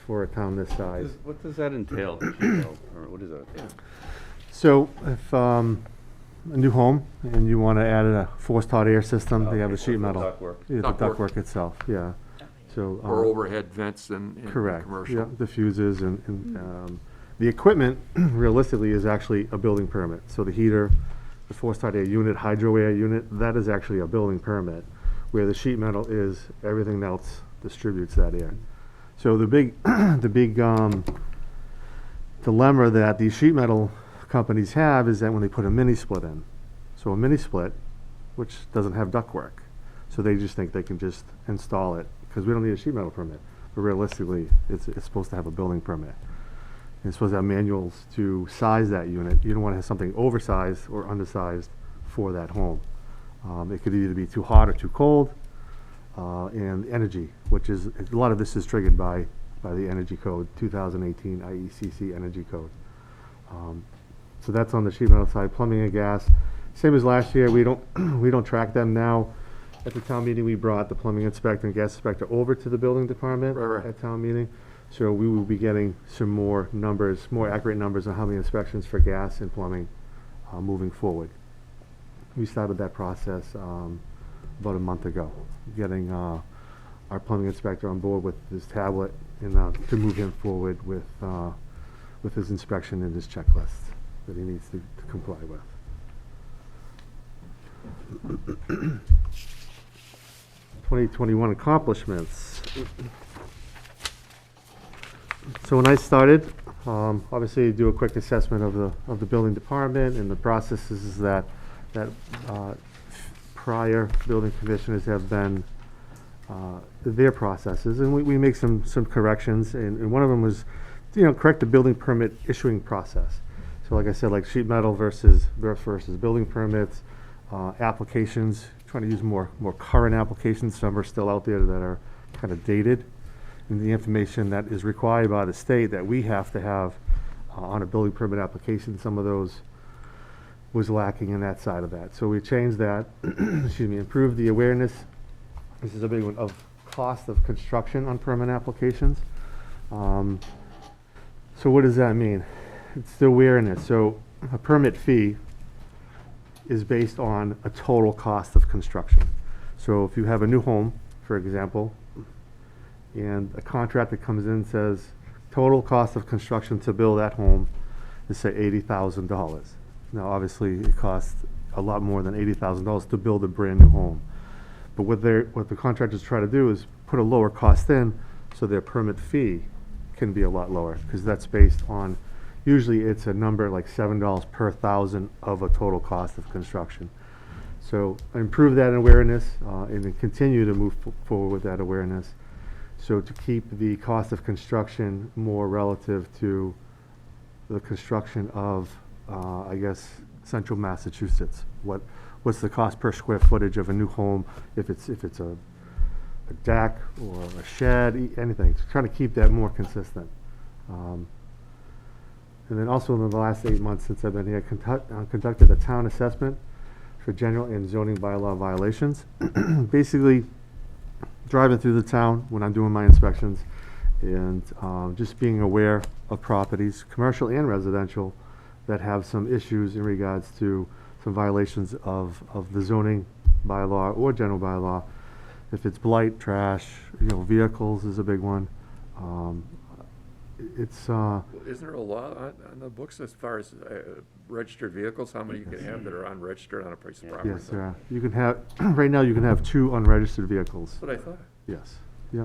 for a town this size. What does that entail, or what does that entail? So if a new home and you want to add a forced hot air system, they have a sheet metal. Ductwork. Yeah, the Ductwork. ductwork itself, yeah. So Or overhead vents in correct. commercial. Yeah, diffusers and the equipment realistically is actually a building permit. So the heater, the forced hot air unit, hydro air unit, that is actually a building permit, where the sheet metal is everything else distributes that air. So the big dilemma that these sheet metal companies have is that when they put a mini split in, so a mini split, which doesn't have ductwork, so they just think they can just install it because we don't need a sheet metal permit. But realistically, it's supposed to have a building permit. And it's supposed to have manuals to size that unit. You don't want to have something oversized or undersized for that home. It could either be too hot or too cold, and energy, which is a lot of this is triggered by the Energy Code, 2018 IECC Energy Code. So that's on the sheet metal side. Plumbing and gas, same as last year. We don't track them now. At the town meeting, we brought the plumbing inspector and gas inspector over to the building department Right. at town meeting. So we will be getting some more numbers, more accurate numbers on how many inspections for gas and plumbing moving forward. We started that process about a month ago, getting our plumbing inspector on board with his tablet and to move him forward with his inspection and his checklist that he needs to comply with. 2021 accomplishments. So when I started, obviously you do a quick assessment of the building department and the processes that prior building commissioners have been their processes, and we make some corrections, and one of them was, correct the building permit issuing process. So like I said, like sheet metal versus building permits, applications, trying to use more current applications. Some are still out there that are kind of dated, and the information that is required by the state that we have to have on a building permit application, some of those was lacking in that side of that. So we changed that, improved the awareness. This is a big one, of cost of construction on permit applications. So what does that mean? It's the awareness. So a permit fee is based on a total cost of construction. So if you have a new home, for example, and a contractor comes in and says, total cost of construction to build that home is, say, $80,000. Now, obviously, it costs a lot more than $80,000 to build a brand new home. But what the contractors try to do is put a lower cost in so their permit fee can be a lot lower, because that's based on, usually it's a number like $7 per thousand of a total cost of construction. So improve that awareness and then continue to move forward with that awareness. So to keep the cost of construction more relative to the construction of, central Massachusetts. What's the cost per square footage of a new home, if it's a deck or a shed, anything. So trying to keep that more consistent. And then also in the last 8 months since I've been here, conducted a town assessment for general and zoning bylaw violations. Basically, driving through the town when I'm doing my inspections and just being aware of properties, commercial and residential, that have some issues in regards to some violations of the zoning bylaw or general bylaw. If it's blight, trash, vehicles is a big one. It's, Isn't there a law on the books as far as registered vehicles, how many you can have that are unregistered on a piece of property? yes, there are. You can have, right now, you can have 2 unregistered vehicles. That's what I thought. Yes, yeah.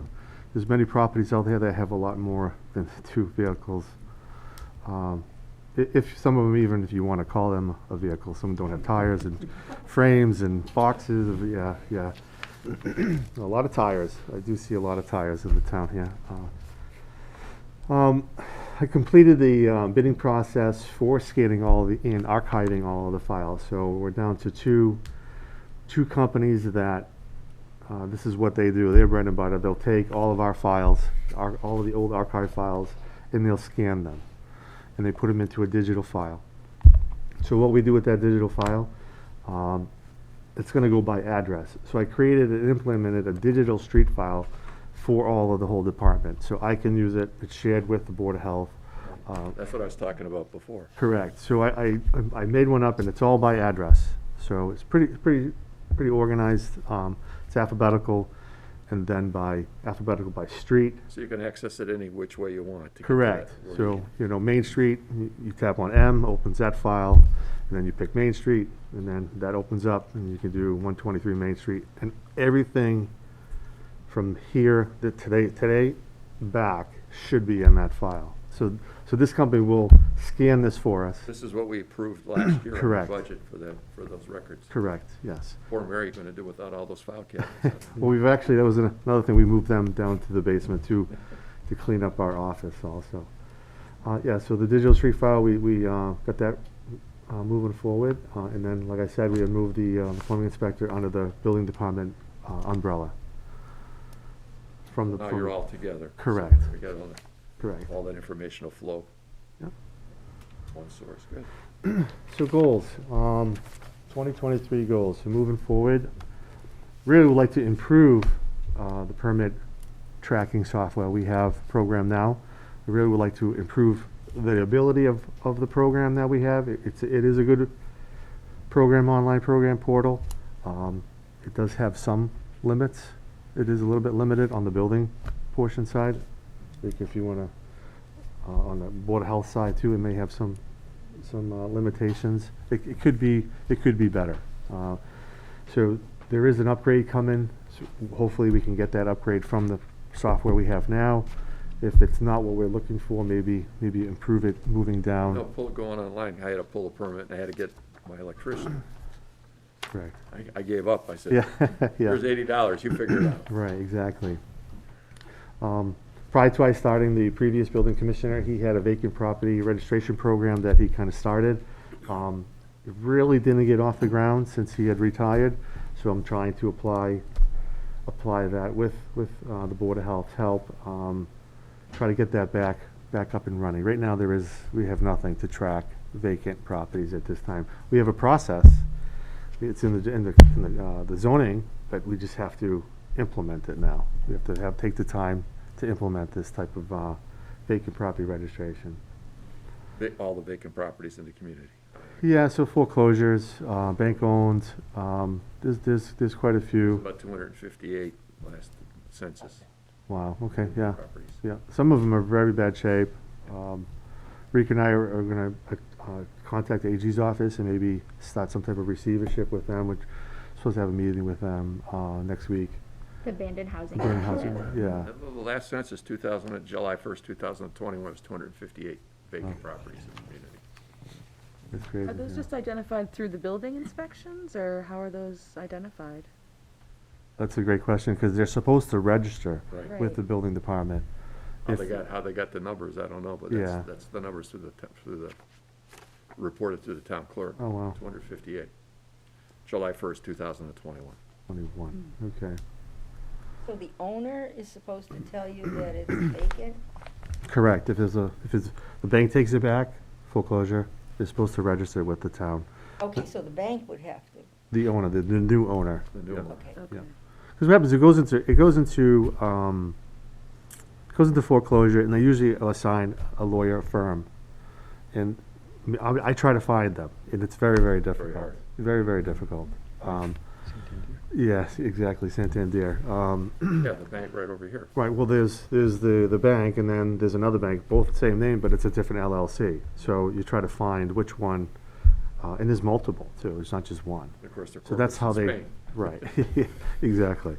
There's many properties out there that have a lot more than 2 vehicles. If some of them, even if you want to call them a vehicle, some don't have tires and frames and boxes of, yeah. A lot of tires. I do see a lot of tires in the town here. I completed the bidding process for scanning and archiving all of the files. So we're down to two companies that this is what they do. They're bread and butter. They'll take all of our files, all of the old archive files, and they'll scan them, and they put them into a digital file. So what we do with that digital file, it's going to go by address. So I created and implemented a digital street file for all of the whole department. So I can use it. It's shared with the Board of Health. That's what I was talking about before. Correct. So I made one up, and it's all by address. So it's pretty organized. It's alphabetical, and then alphabetical by street. So you can access it any which way you want. To get Correct. that So, where Main Street, you tap on M, opens that file, and then you pick Main Street, and then that opens up, and you can do 123 Main Street. And everything from here to today back should be in that file. So this company will scan this for us. This is what we approved last year on the Correct. budget for those records. Correct, yes. Poor Mary going to do without all those file cabinets. Well, that was another thing, we moved them down to the basement to clean up our office also. Yeah, so the digital street file, we got that moving forward. And then, like I said, we had moved the plumbing inspector under the building department umbrella. From the Now from you're the- all together. Correct. So we got Correct. all that information will flow. Yep. One source, good. So goals, 2023 goals. So moving forward, really would like to improve the permit tracking software we have programmed now. I really would like to improve the ability of the program that we have. It is a good program, online program portal. It does have some limits. It is a little bit limited on the building portion side. Like if you want to, on the Board of Health side too, it may have some limitations. It could be better. So there is an upgrade coming. So hopefully we can get that upgrade from the software we have now. If it's not what we're looking for, maybe improve it moving down. No, going online, I had to pull a permit and I had to get my electrician. Correct. I gave up. I said, Yeah, yeah. here's $80, you figure it out. Right, exactly. Prior to I starting, the previous building commissioner, he had a vacant property registration program that he kind of started. It really didn't get off the ground since he had retired, so I'm trying to apply that with the Board of Health's help. Try to get that back up and running. Right now we have nothing to track vacant properties at this time. We have a process. It's in the zoning, but we just have to implement it now. We have to take the time to implement this type of vacant property registration. All the vacant properties in the community. Yeah, so foreclosures, bank owned, there's quite a few. About 258 last census. Wow, okay, yeah. Properties. Yeah, some of them are very bad shape. Rick and I are gonna contact the AG's office and maybe start some type of receivership with them, which supposed to have a meeting with them next week. The abandoned housing. Abandoned housing, yeah. The last census, July 1st, 2021, was 258 vacant properties in the community. That's crazy. Are those yeah. just identified through the building inspections, or how are those identified? That's a great question, because they're supposed to register Right. with the building department. How If- they got the numbers, I don't know, but Yeah. that's the numbers through the reported to the town clerk. Oh, wow. 258. July 1st, 2021. 21, okay. So the owner is supposed to tell you that it's vacant? Correct. If the bank takes it back, foreclosure, they're supposed to register with the town. Okay, so the bank would have to, The owner, the new owner. The new Yeah. one. okay. Okay. Because what happens, it goes into goes into foreclosure, and they usually assign a lawyer firm. And I try to find them, and it's very, very difficult. hard. Very, very difficult. Yes, exactly, Santander. Yeah, the bank right over here. Right, well, there's the bank, and then there's another bank, both the same name, but it's a different LLC. So you try to find which one, and there's multiple, too, it's not just one. Of course, they're So that's how corporates in they, Spain. right, exactly.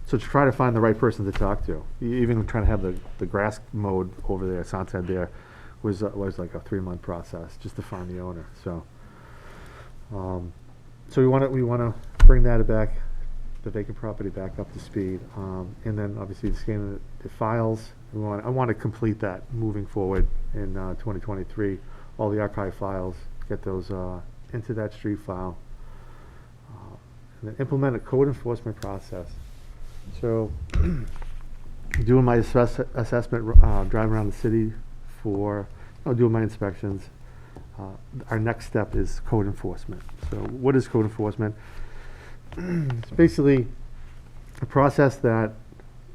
So to try to find the right person to talk to, even trying to have the grass mowed over there, Santander, was like a 3-month process, just to find the owner, so. So we wanna bring that back, the vacant property back up to speed, and then obviously scanning the files. I want to complete that moving forward in 2023. All the archive files, get those into that street file, and then implement a code enforcement process. So, doing my assessment, driving around the city for doing my inspections. Our next step is code enforcement. So what is code enforcement? It's basically a process that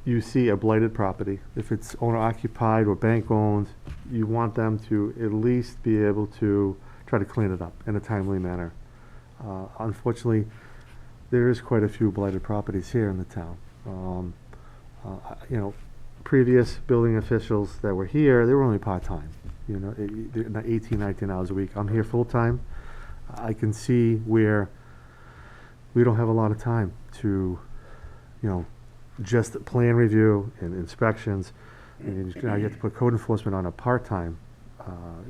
you see a blighted property. If it's owner occupied or bank owned, you want them to at least be able to try to clean it up in a timely manner. Unfortunately, there is quite a few blighted properties here in the town. Previous building officials that were here, they were only part-time. They're 18, 19 hours a week. I'm here full-time. I can see where we don't have a lot of time to, just plan review and inspections. And now you have to put code enforcement on a part-time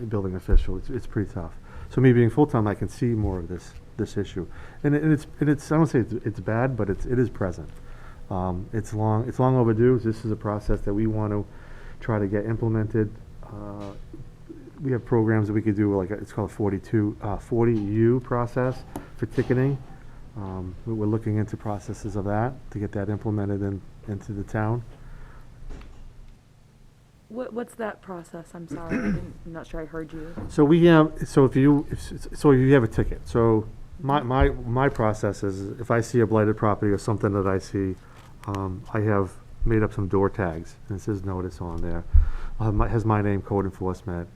building official. It's pretty tough. So me being full-time, I can see more of this issue. And it's I don't say it's bad, but it is present. It's long overdue. This is a process that we want to try to get implemented. We have programs that we could do, it's called 40U process for ticketing. We're looking into processes of that to get that implemented into the town. What's that process? I'm sorry, I'm not sure I heard you. So if you have a ticket, so my process is if I see a blighted property or something that I see, I have made up some door tags and it says notice on there. Has my name, code enforcement.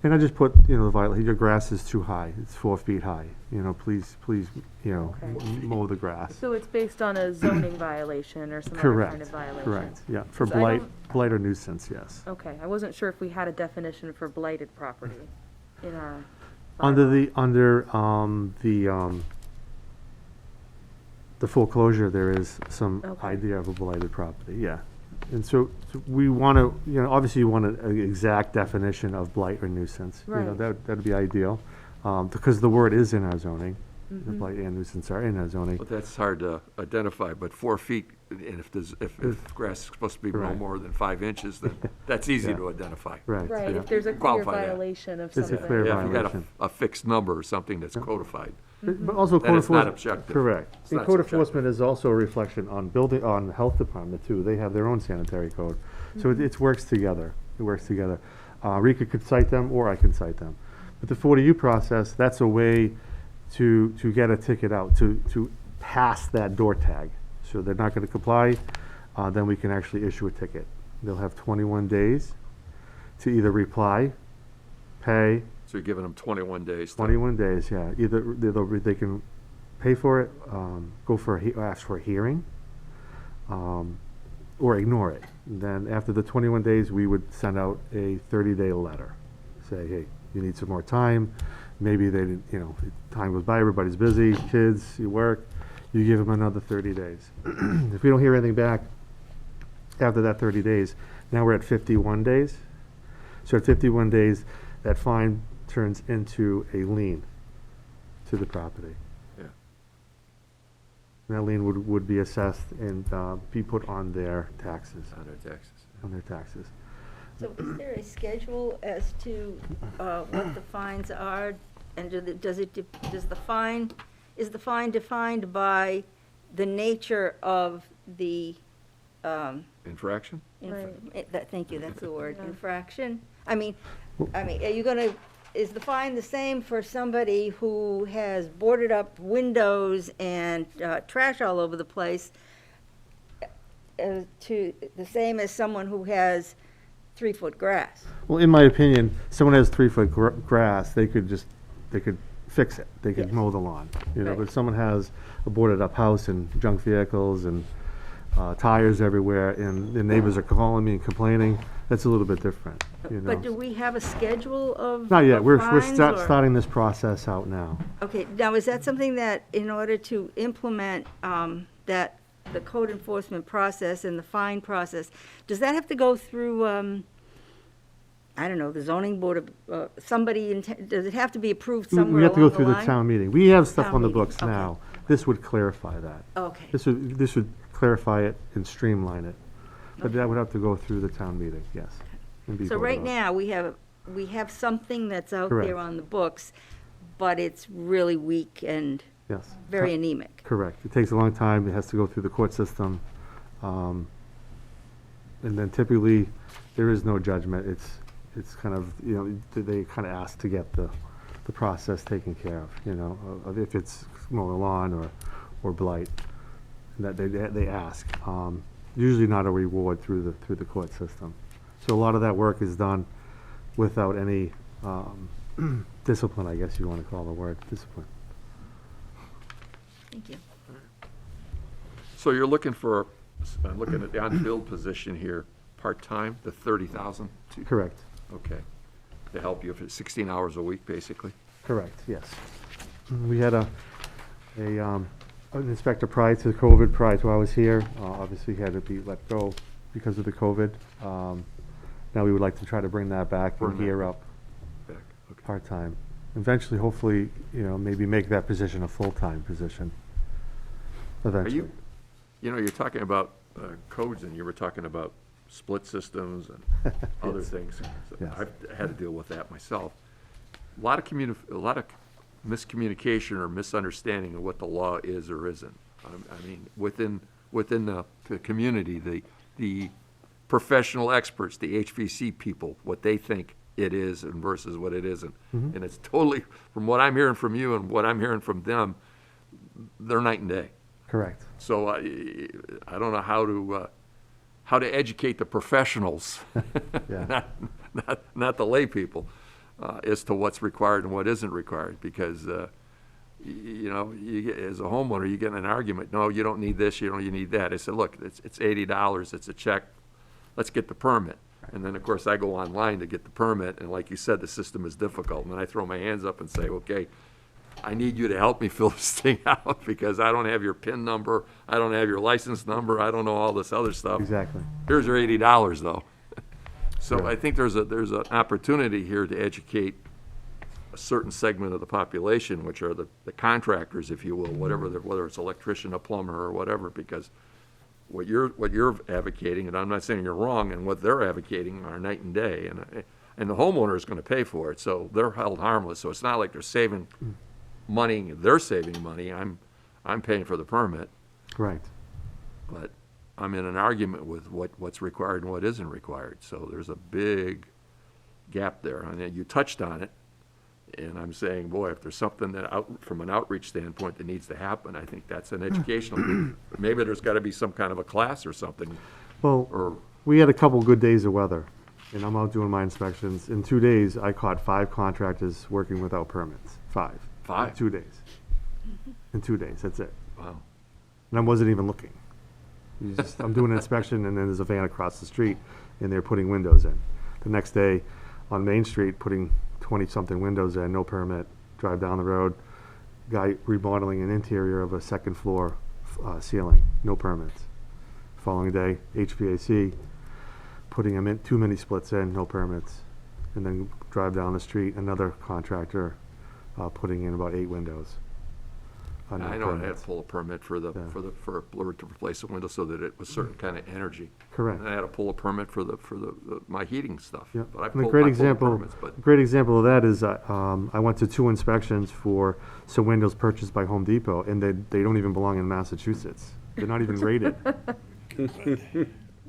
And I just put, your grass is too high. It's 4 feet high. Please, mow the grass. So it's based on a zoning violation or some other Correct. kind of violation? Correct. Yeah, for So I blight or nuisance, yes. Okay, I wasn't sure if we had a definition for blighted property in our Under bylaw. the foreclosure, there is some Okay. idea of a blighted property, yeah. And so we want to, obviously you want an exact definition of blight or nuisance. Right. That'd be ideal, because the word is in our zoning. The Mhm. blight and nuisance are in our zoning. But that's hard to identify, but 4 feet, and if grass is supposed to be no Right. more than 5 inches, then that's easy Yeah. to identify. Right. Right, yeah. if there's a clear Qualify that. violation of There's a something. clear Yeah, if you got violation. a fixed number or something that's codified. But also Then code it's not enforcement. objective. Correct. It's And not code subjective. enforcement is also a reflection on the health department too. They have their own sanitary code. So it works together. It works together. Rika could cite them or I can cite them. But the 40U process, that's a way to get a ticket out, to pass that door tag. So they're not going to comply, then we can actually issue a ticket. They'll have 21 days to either reply, pay, So you're giving them 21 days. 21 days, yeah. Either they can pay for it, go for ask for a hearing, or ignore it. And then after the 21 days, we would send out a 30-day letter. Say, hey, you need some more time. Maybe they didn't, time goes by, everybody's busy, kids, you work. You give them another 30 days. If we don't hear anything back after that 30 days, now we're at 51 days. So at 51 days, that fine turns into a lien to the property. Yeah. And that lien would be assessed and be put on their taxes. On their taxes. On their taxes. So is there a schedule as to what the fines are? And is the fine defined by the nature of the, Infraction? thank you, that's the word, Yeah. infraction? I mean, is the fine the same for somebody who has boarded up windows and trash all over the place to the same as someone who has 3-foot grass. Well, in my opinion, someone has 3-foot grass, they could fix it. They could Yes. mow the lawn, you know, Right. but if someone has a boarded up house and junk vehicles and tires everywhere and the neighbors are calling me and complaining, that's a little bit different, you know. But do we have a schedule of Not yet. of We're fines, or- starting this process out now. Okay, now, is that something that, in order to implement that, the code enforcement process and the fine process, does that have to go through, I don't know, the zoning board of, somebody, does it have to be approved We somewhere have to go along the through the line? town meeting. We have stuff Town on the meeting, books okay. now. This would clarify that. Okay, This would clarify it and streamline it. But that would have to go through the town meeting, yes. and be so voted right on. now, we have something that's out Correct. there on the books, but it's really weak and Yes. very anemic. Correct. It takes a long time. It has to go through the court system. And then typically, there is no judgment. It's kind of, you know, they kind of ask to get the process taken care of, you know, of if it's mow the lawn or blight, that they ask. Usually not a reward through the court system. So a lot of that work is done without any discipline, I guess you want to call the word, discipline. Thank you. So you're looking for, I'm looking at the on-field position here, part-time, the 30,000? Correct. Okay. To help you for 16 hours a week, basically? Correct, yes. We had an inspector prior to COVID, prior to I was here. Obviously, he had to be let go because of the COVID. Now we would like to try to bring that back Bring and that gear up Back, okay. part-time. Eventually, hopefully, you know, maybe make that position a full-time position. Are Eventually. you know, you're talking about codes, and you were talking about split systems and other Yes. things. So Yes. I've had to deal with that myself. A lot of miscommunication or misunderstanding of what the law is or isn't. I mean, within the community, the professional experts, the HVC people, what they think it is and versus what it isn't. Mhm. And it's totally, from what I'm hearing from you and what I'm hearing from them, they're night and day. Correct. So I don't know how to educate the professionals, Yeah. not the lay people, as to what's required and what isn't required. Because you know, as a homeowner, you get in an argument. No, you don't need this. You need that. I said, look, it's $80. It's a check. Let's get the permit. And then, of course, I go online to get the permit. And like you said, the system is difficult. And then I throw my hands up and say, okay, I need you to help me fill this thing out because I don't have your PIN number. I don't have your license number. I don't know all this other stuff. Exactly. Here's your $80 though. So Right. I think there's an opportunity here to educate a certain segment of the population, which are the contractors, if you will, whether it's electrician, a plumber, or whatever, because what you're advocating, and I'm not saying you're wrong, and what they're advocating are night and day, and the homeowner is gonna pay for it, so they're held harmless. So it's not like they're saving money, they're saving money. I'm paying for the permit, Right. but I'm in an argument with what's required and what isn't required. So there's a big gap there. And you touched on it, and I'm saying, boy, if there's something from an outreach standpoint that needs to happen, I think that's an educational. Maybe there's got to be some kind of a class or something, Well, or, we had a couple good days of weather, and I'm out doing my inspections. In 2 days, I caught 5 contractors working without permits. 5. Five? In 2 days. In 2 days, that's it. wow. And I wasn't even looking. I'm doing an inspection, and then there's a van across the street, and they're putting windows in. The next day, on Main Street, putting 20-something windows in, no permit. Drive down the road, guy remodeling an interior of a second floor ceiling, no permits. Following day, HVAC, putting them in, too many splits in, no permits. And then drive down the street, another contractor putting in about 8 windows. No I know I had to permits. pull a permit for Yeah. to replace a window so that it was certain kind of energy. Correct. And I had to pull a permit for my heating stuff. Yeah, But I and pulled a great I pulled example, permits, but a great example of that is I went to 2 inspections for some windows purchased by Home Depot, and they don't even belong in Massachusetts. They're not even rated.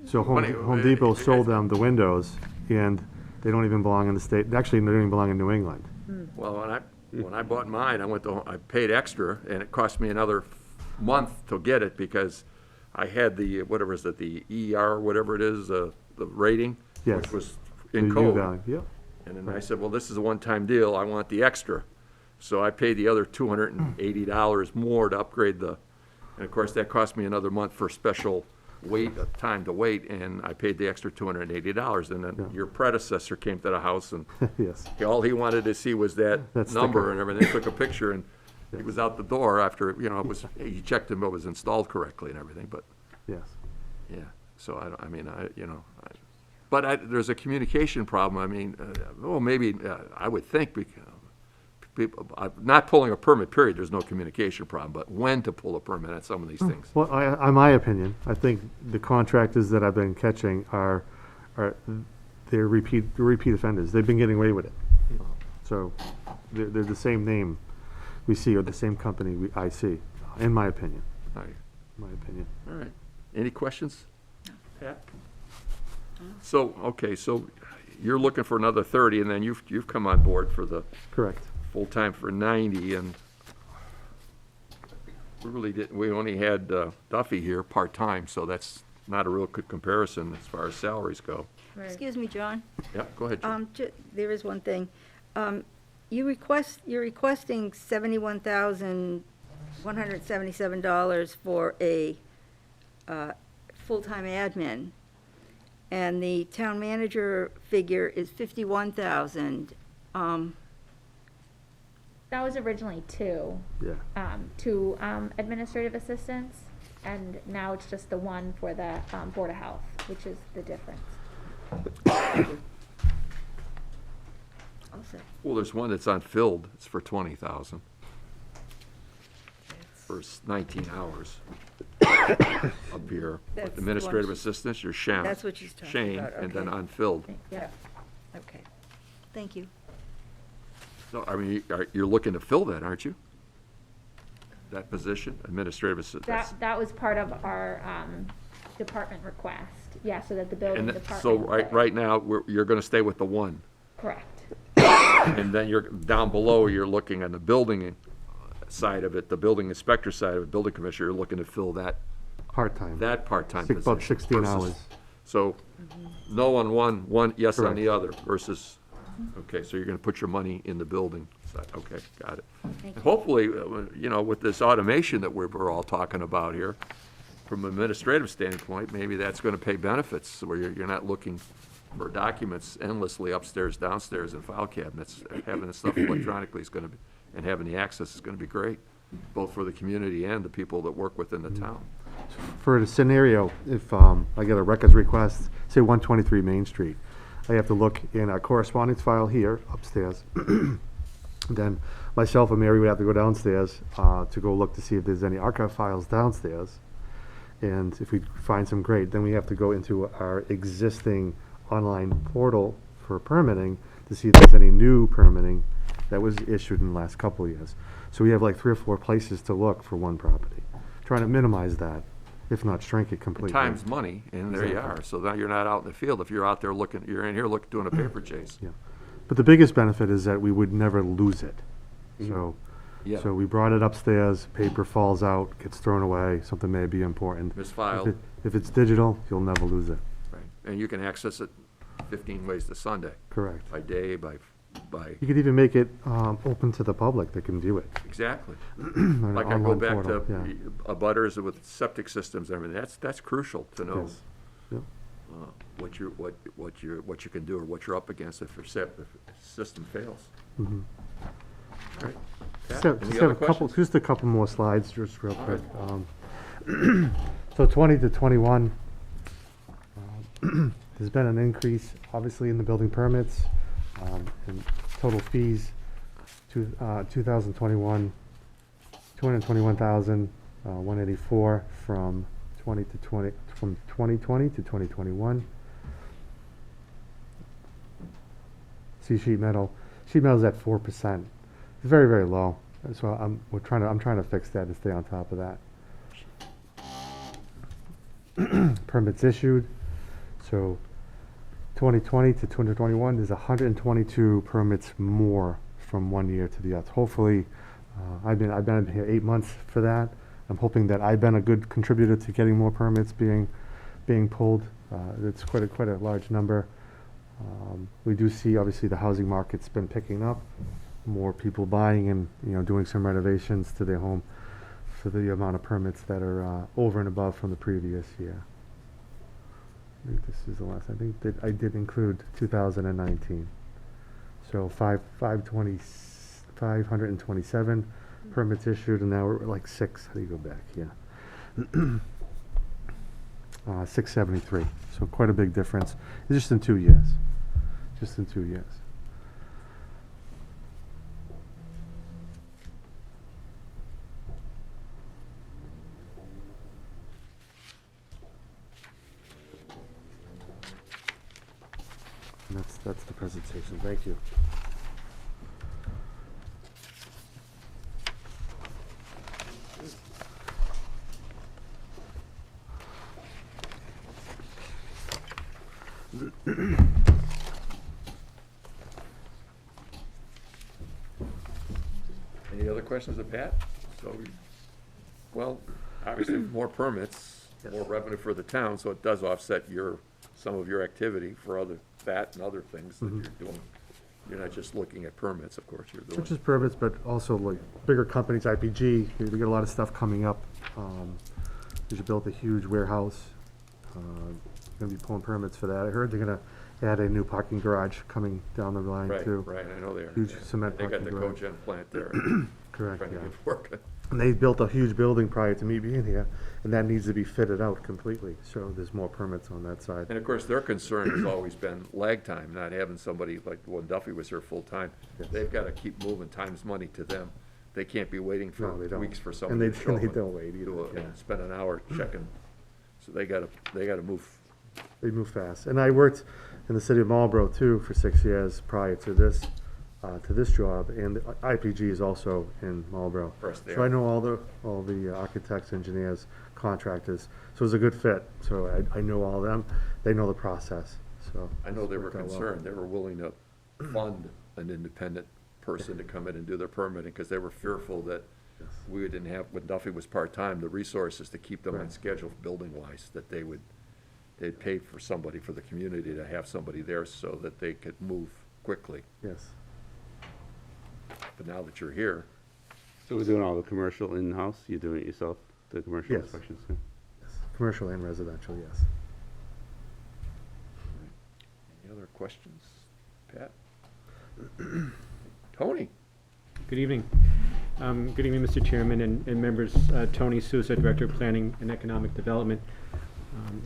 So Funny, Home Depot sold them the windows, and they don't even belong in the state. Actually, they don't even belong in New England. Well, when I bought mine, I paid extra, and it cost me another month to get it because I had the, whatever is it, the ER, whatever it is, the rating, Yes. which was The in U code. value, yep. And then I said, well, this is a one-time deal, I want the extra. So I paid the other $280 more to upgrade the, and of course, that cost me another month for special time to wait, and I paid the extra $280. And then Yeah. your predecessor came to the house, and Yes. all he wanted to see was that That number sticker. and everything, took a picture, and he Yes. was out the door after, you know, it was, he checked him, it was installed correctly and everything, but, Yes. yeah. So there's a communication problem, I mean, well, maybe, I would think, people, not pulling a permit, period, there's no communication problem, but when to pull a permit on some of these things. Well, in my opinion, I think the contractors that I've been catching they're repeat offenders. They've been getting away with it. So they're the same name we see, or the same company I see, in my opinion. All right. My opinion. All right. Any questions? Pat? So, okay, so you're looking for another 30, and then you've come on board for the Correct. full-time for 90, and we only had Duffy here, part-time, so that's not a real good comparison as far as salaries go. Excuse me, John. Yep, go ahead, Jim. There is one thing. You're requesting $71,177 for a full-time admin, and the town manager figure is $51,000. That was originally two administrative assistants, and now it's just the one for the Board of Health, which is the difference. I'll say. Well, there's one that's unfilled, it's for 20,000, for 19 hours. Up here, That's the administrative one assistants, you're Shane. That's what she's talking Shane, about, and then okay. unfilled. Yeah, okay. Thank you. So, I mean, you're looking to fill that, aren't you? That position, administrative assistant? That was part of our department request, yeah, so that the building And department. so could- right now, you're gonna stay with the one. Correct. And then you're, down below, you're looking on the building side of it, the building inspector side of it, building commissioner, you're looking to fill that Part-time. part-time position. About 16 versus- hours. So, no on one, yes on the Correct. other versus, okay, so you're gonna put your money in the building side, okay, got it. Thank you. Hopefully, you know, with this automation that we're all talking about here, from an administrative standpoint, maybe that's gonna pay benefits, where you're not looking for documents endlessly upstairs, downstairs in file cabinets. Having the stuff electronically is gonna be, and having the access is gonna be great, both for the community and the people that work within the town. For the scenario, if I get a records request, say 123 Main Street, I have to look in our correspondence file here upstairs. Then myself and Mary would have to go downstairs to go look to see if there's any archive files downstairs. And if we find some, great. Then we have to go into our existing online portal for permitting to see if there's any new permitting that was issued in the last couple of years. So we have like 3 or 4 places to look for one property, trying to minimize that, if not shrink it completely. Time's money, and there you are, so now you're not out in the field, if you're out there looking, you're in here doing a paper chase. Yeah. But the biggest benefit is that we would never lose it. So, Yeah. so we brought it upstairs, paper falls out, gets thrown away, something may be important. Misfiled. If it's digital, you'll never lose it. Right, and you can access it 15 ways to Sunday, Correct. by day, by, You could even make it open to the public that can view it. exactly. on an Like I go online back portal, to yeah. abutters with septic systems and everything, that's crucial to know. Yes. Yep. What you can do or what you're up against if your system fails. Mhm. All right. Pat, So, any just other have a couple, questions? just a couple more slides, just real All quick. So 20 to 21, there's been an increase, obviously, in the building permits, and total fees, 2021, 221,184 from 2020 to 2021. See sheet metal. Sheet metal's at 4%. It's very, very low. So I'm trying to fix that and stay on top of that. Permits issued. So 2020 to 2021, there's 122 permits more from one year to the other. Hopefully, I've been here 8 months for that. I'm hoping that I've been a good contributor to getting more permits being pulled. It's quite a large number. We do see, obviously, the housing market's been picking up, more people buying and, doing some renovations to their home for the amount of permits that are over and above from the previous year. I think this is the last, I think that I did include 2019. So 527 permits issued, and now we're like 6. How do you go back? Yeah. 673. So quite a big difference. It's just in 2 years. Just in 2 years. And that's the presentation. Thank you. Any other questions of Pat? Well, obviously, more permits, more revenue for the town, so it does offset some of your activity for that and other things that you're doing. You're not just looking at permits, of course, you're doing. Not just permits, but also like bigger companies, IPG, we get a lot of stuff coming up. They just built a huge warehouse. Gonna be pulling permits for that. I heard they're gonna add a new parking garage coming down the line too. Right, I know they are. Huge cement They got parking the garage. cogen plant there. Correct, Trying to yeah. get working. And they built a huge building prior to me being here, and that needs to be fitted out completely. So there's more permits on that side. And of course, their concern has always been lag time, not having somebody like when Duffy was here full-time. Yes. They've got to keep moving, time's money to them. They can't be waiting No, for they don't. weeks for And somebody they, to show and they up don't wait and either, do it yeah. and spend an hour checking. So they gotta move. They move fast. And I worked in the city of Marlboro too for 6 years prior to this job, and IPG is also in Marlboro. Of course they So are. I know all the architects, engineers, contractors, so it was a good fit. So I know all of them, they know the process, so. I know they were it's worked out well. concerned, they were willing to fund an independent person to come in and do their permitting, because they were fearful that Yes. we didn't have, when Duffy was part-time, the resources to keep them on Right. schedule building-wise, that they'd pay for somebody, for the community to have somebody there so that they could move quickly. Yes. But now that you're here, So we're doing all the commercial in-house? You're doing it yourself, the commercial Yes. inspections? Yeah. Yes. Commercial and residential, yes. any other questions? Pat? Tony? Good evening. Good evening, Mr. Chairman and members. Tony Souza, Director of Planning and Economic Development.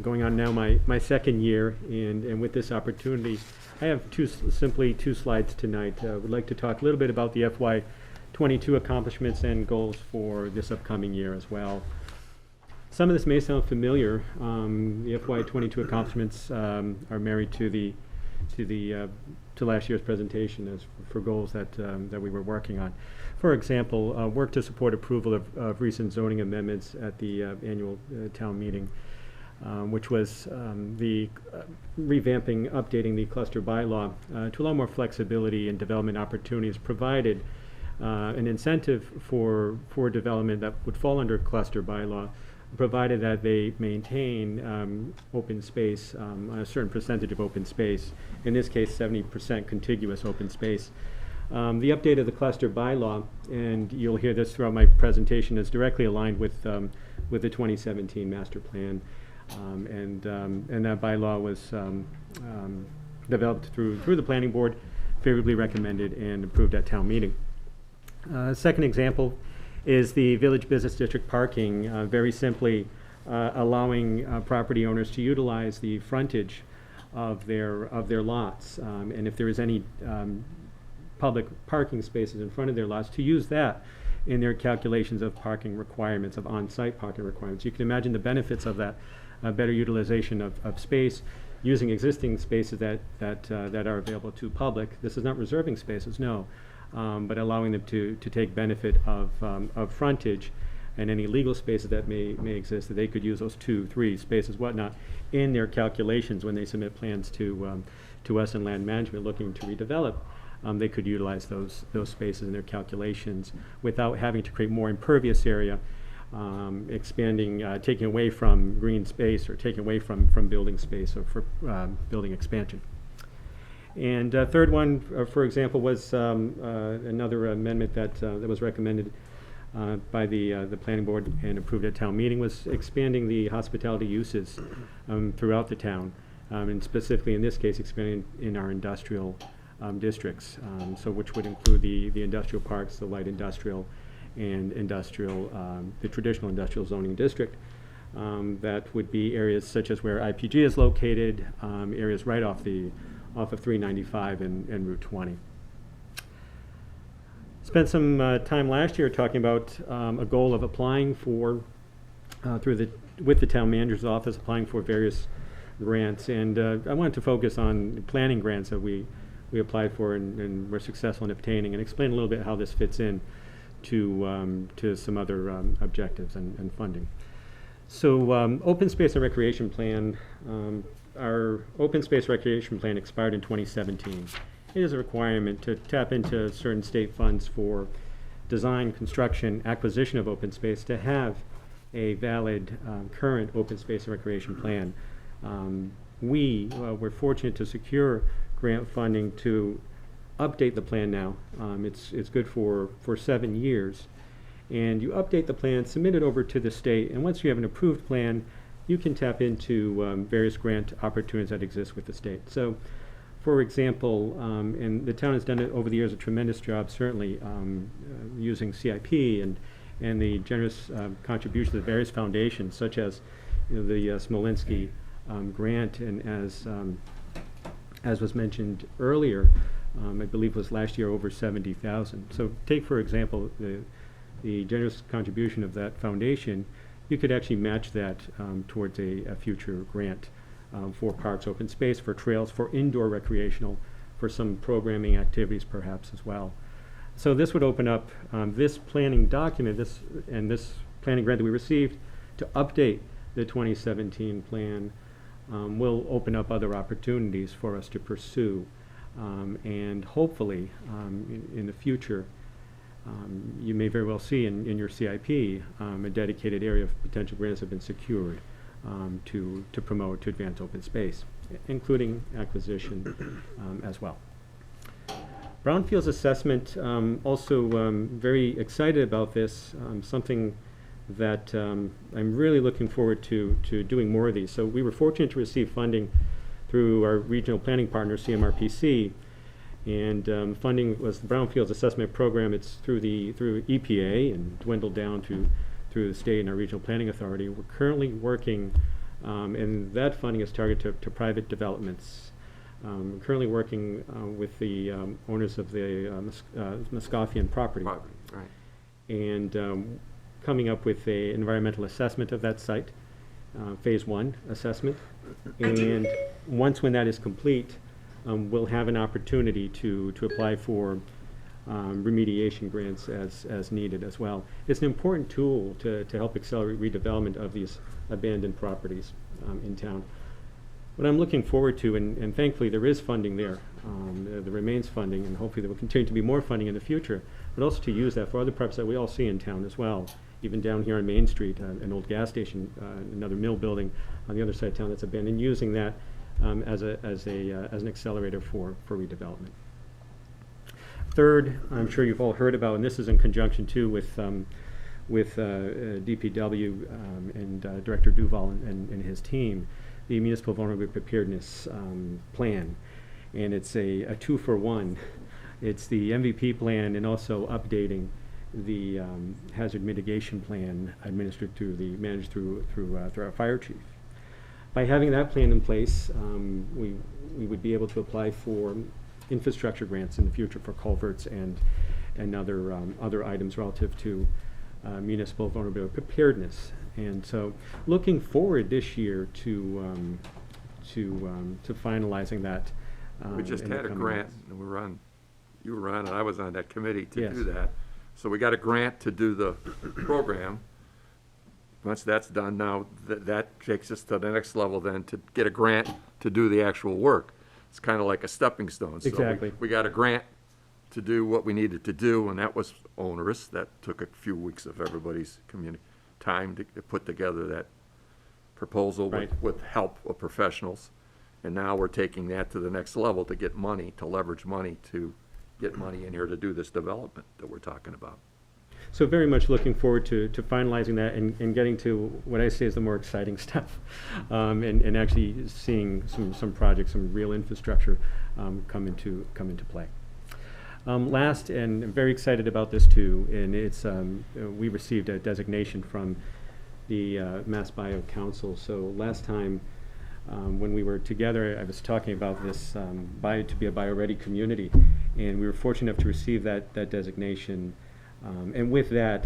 Going on now my second year, and with this opportunity, I have simply two slides tonight. Would like to talk a little bit about the FY22 accomplishments and goals for this upcoming year as well. Some of this may sound familiar. The FY22 accomplishments are married to last year's presentation as for goals that we were working on. For example, work to support approval of recent zoning amendments at the annual town meeting, which was the revamping, updating the cluster bylaw to allow more flexibility and development opportunities, provided an incentive for development that would fall under cluster bylaw, provided that they maintain open space, a certain percentage of open space, in this case 70% contiguous open space. The update of the cluster bylaw, and you'll hear this throughout my presentation, is directly aligned with the 2017 master plan. And that bylaw was developed through the planning board, favorably recommended and approved at town meeting. Second example is the village business district parking, very simply allowing property owners to utilize the frontage of their lots, and if there is any public parking spaces in front of their lots, to use that in their calculations of parking requirements, of on-site parking requirements. You can imagine the benefits of that, better utilization of space, using existing spaces that are available to public. This is not reserving spaces, no, but allowing them to take benefit of frontage and any legal spaces that may exist, that they could use those 2, 3 spaces, whatnot, in their calculations when they submit plans to us in land management looking to redevelop. They could utilize those spaces in their calculations without having to create more impervious area expanding, taking away from green space or taking away from building space or for building expansion. And third one, for example, was another amendment that was recommended by the planning board and approved at town meeting, was expanding the hospitality uses throughout the town, and specifically in this case, expanding in our industrial districts, so which would include the industrial parks, the light industrial, and industrial, the traditional industrial zoning district. That would be areas such as where IPG is located, areas right off of 395 and Route 20. Spent some time last year talking about a goal of applying for, with the town manager's office, applying for various grants, and I wanted to focus on planning grants that we applied for and were successful in obtaining, and explain a little bit how this fits in to some other objectives and funding. So open space and recreation plan, our open space recreation plan expired in 2017. It is a requirement to tap into certain state funds for design, construction, acquisition of open space to have a valid current open space and recreation plan. We were fortunate to secure grant funding to update the plan now. It's good for 7 years. And you update the plan, submit it over to the state, and once you have an approved plan, you can tap into various grant opportunities that exist with the state. So, for example, and the town has done it over the years a tremendous job, certainly, using CIP and the generous contributions of various foundations, such as the Smolinski grant, and as was mentioned earlier, I believe was last year over 70,000. So take, for example, the generous contribution of that foundation. You could actually match that towards a future grant for parks, open space, for trails, for indoor recreational, for some programming activities perhaps as well. So this would open up this planning document, this planning grant that we received to update the 2017 plan will open up other opportunities for us to pursue. And hopefully, in the future, you may very well see in your CIP a dedicated area of potential grants have been secured to promote, to advance open space, including acquisition as well. Brownfields Assessment, also very excited about this, something that I'm really looking forward to doing more of these. So we were fortunate to receive funding through our regional planning partner, CMRPC, and funding was the Brownfields Assessment Program. It's through EPA and dwindled down through the state and our regional planning authority. We're currently working, and that funding is targeted to private developments. We're currently working with the owners of the Moscovian property. Right. And coming up with an environmental assessment of that site, phase 1 assessment. And when that is complete, we'll have an opportunity to apply for remediation grants as needed as well. It's an important tool to help accelerate redevelopment of these abandoned properties in town. What I'm looking forward to, and thankfully there is funding there, there remains funding, and hopefully there will continue to be more funding in the future, but also to use that for other purposes that we all see in town as well. Even down here on Main Street, an old gas station, another mill building on the other side of town that's abandoned, using that as an accelerator for redevelopment. Third, I'm sure you've all heard about, and this is in conjunction too with DPW and Director Duval and his team, the Municipal Vulnerability Preparedness Plan, and it's a 2-for-1. It's the MVP plan and also updating the hazard mitigation plan managed through our fire chief. By having that plan in place, we would be able to apply for infrastructure grants in the future for culverts and other items relative to municipal vulnerability preparedness. And so, looking forward this year to finalizing that. We just had a grant, and you were on, and I was on that committee to do that. So we got a grant to do the program. Once that's done, now that takes us to the next level then to get a grant to do the actual work. It's kind of like a stepping stone. So exactly. we got a grant to do what we needed to do, and that was onerous. That took a few weeks of everybody's time to put together that proposal Right. with help of professionals. And now we're taking that to the next level to get money, to leverage money, to get money in here to do this development that we're talking about. So very much looking forward to finalizing that and getting to what I say is the more exciting stuff, and actually seeing some projects, some real infrastructure come into play. Last, and I'm very excited about this too, and it's we received a designation from the Mass Bio Council. So last time when we were together, I was talking about this to be a bio-ready community, and we were fortunate enough to receive that designation. And with that,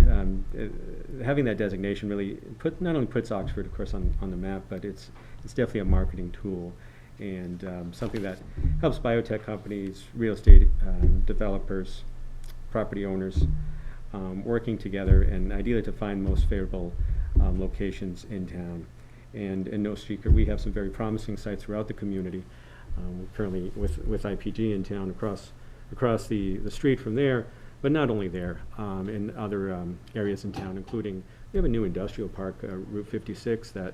having that designation really not only puts Oxford, of course, on the map, but it's definitely a marketing tool and something that helps biotech companies, real estate developers, property owners working together and ideally to find most favorable locations in town. And no secret, we have some very promising sites throughout the community. Currently with IPG in town across the street from there. But not only there, in other areas in town, including, we have a new industrial park, Route 56, that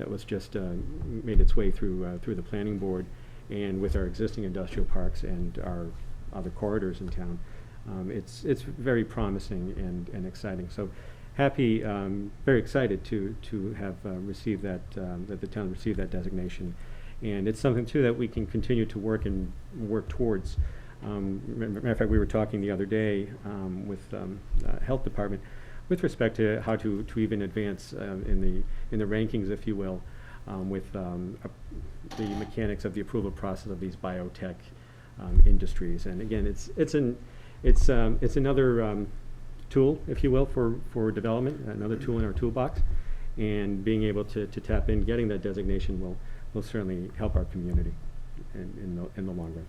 was just made its way through the planning board, and with our existing industrial parks and our other corridors in town, it's very promising and exciting. So happy, very excited to have received that the town received that designation, and it's something too that we can continue to work towards. Matter of fact, we were talking the other day with health department with respect to how to even advance in the rankings, if you will, with the mechanics of the approval process of these biotech industries. And again, it's another tool, if you will, for development, another tool in our toolbox, and being able to tap in, getting that designation will certainly help our community in the long run.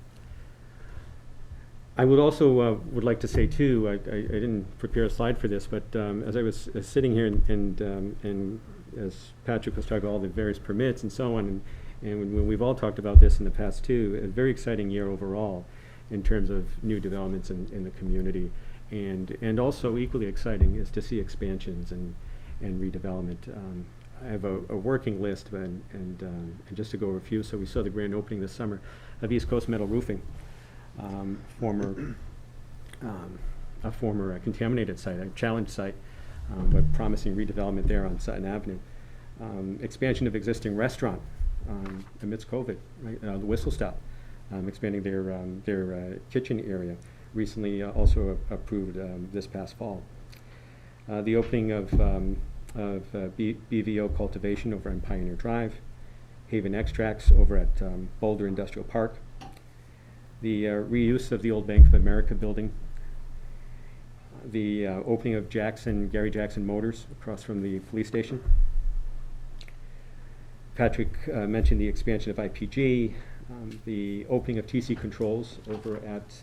I would also would like to say too, I didn't prepare a slide for this, but as I was sitting here and as Patrick was talking about all the various permits and so on, and when we've all talked about this in the past too, a very exciting year overall in terms of new developments in the community, and also equally exciting is to see expansions and redevelopment. I have a working list, and just to go over a few. So we saw the grand opening this summer of East Coast Metal Roofing. A former contaminated site, a challenge site, but promising redevelopment there on Sutton Avenue. Expansion of existing restaurant amidst COVID, right? The Whistle Stop, expanding their kitchen area. Recently also approved this past fall. The opening of BVO Cultivation over on Pioneer Drive. Haven Extracts over at Boulder Industrial Park. The reuse of the old Bank of America building, the opening of Gary Jackson Motors across from the police station. Patrick mentioned the expansion of IPG, the opening of TC Controls over at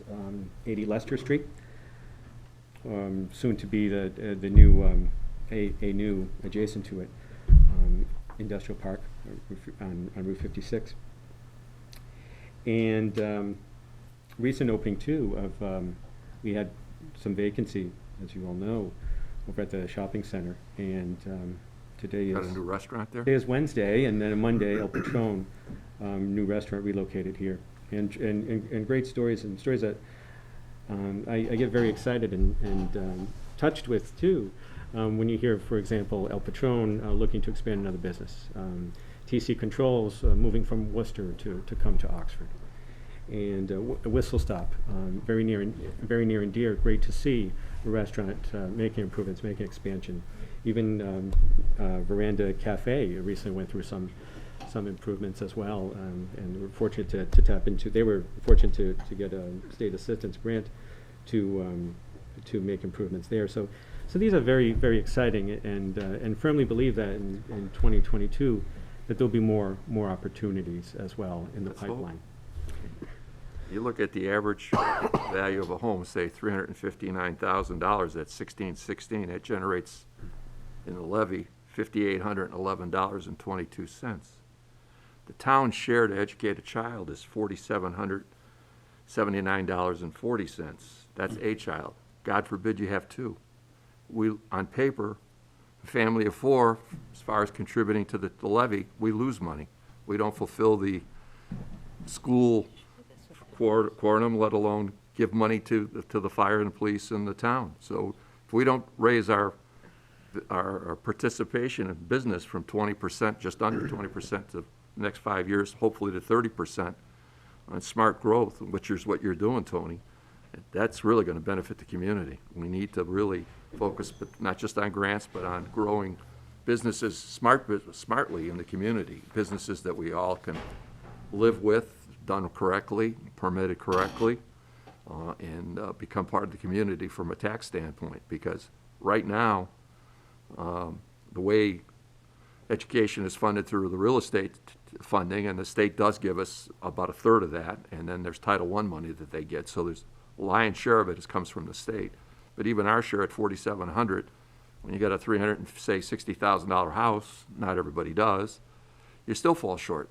80 Leicester Street, soon to be the new, a new adjacent to it, industrial park on Route 56. And recent opening too of we had some vacancy, as you all know, over at the shopping center, and today Got a new restaurant there? Today is Wednesday, and then on Monday El Patron, new restaurant relocated here, and great stories that I get very excited and touched with too when you hear, for example, El Patron looking to expand another business, TC Controls moving from Worcester to come to Oxford. And Whistle Stop, very near and dear. Great to see a restaurant making improvements, making expansion. Even Veranda Cafe recently went through some improvements as well, and we're fortunate to tap into. They were fortunate to get a state assistance grant to make improvements there. So these are very, very exciting, and firmly believe that in 2022 that there'll be more opportunities as well in the pipeline. You look at the average value of a home, say $359,000 at 1616, that generates in the levy $5,811.22. The town's share to educate a child is $4,779.40. That's a child. God forbid you have two. On paper, family of four, as far as contributing to the levy, we lose money. We don't fulfill the school quorum, let alone give money to the fire and police and the town. So if we don't raise our participation in business from 20%, just under 20% to the next 5 years, hopefully to 30% on smart growth, which is what you're doing, Tony, that's really going to benefit the community. We need to really focus, but not just on grants, but on growing businesses smartly in the community, businesses that we all can live with, done correctly, permitted correctly, and become part of the community from a tax standpoint. Because right now, the way education is funded through the real estate funding, and the state does give us about a third of that, and then there's Title I money that they get, so there's a lion's share of it comes from the state. But even our share at $4,700, when you got a $360,000 house, not everybody does, you still fall short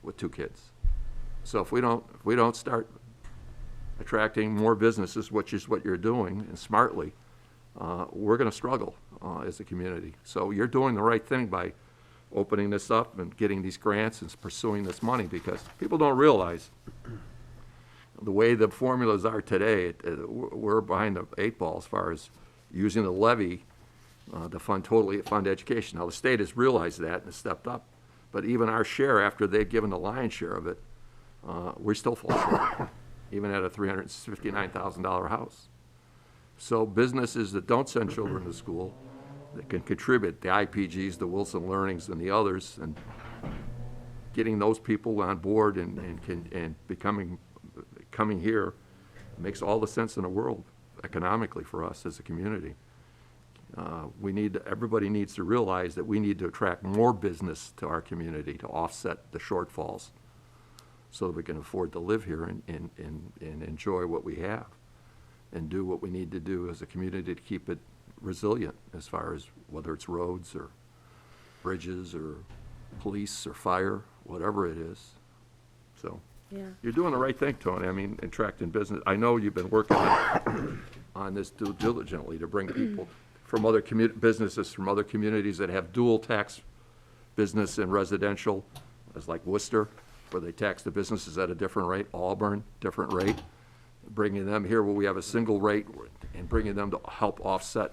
with 2 kids. So if we don't start attracting more businesses, which is what you're doing, and smartly, we're going to struggle as a community. So you're doing the right thing by opening this up and getting these grants and pursuing this money, because people don't realize the way the formulas are today, we're behind the 8 ball as far as using the levy to fund education. Now, the state has realized that and has stepped up, but even our share, after they've given the lion's share of it, we still fall short, even at a $359,000 house. So businesses that don't send children to school, that can contribute, the IPGs, the Wilson Learnings, and the others, and getting those people on board and coming here makes all the sense in the world economically for us as a community. Everybody needs to realize that we need to attract more business to our community to offset the shortfalls, so that we can afford to live here and enjoy what we have and do what we need to do as a community to keep it resilient, as far as whether it's roads or bridges or police or fire, whatever it is. So you're doing the right thing, Tony. I mean, attracting business. I know you've been working on this diligently to bring people from other businesses from other communities that have dual tax business and residential, as like Worcester, where they tax the businesses at a different rate, Auburn, different rate, bringing them here where we have a single rate and bringing them to help offset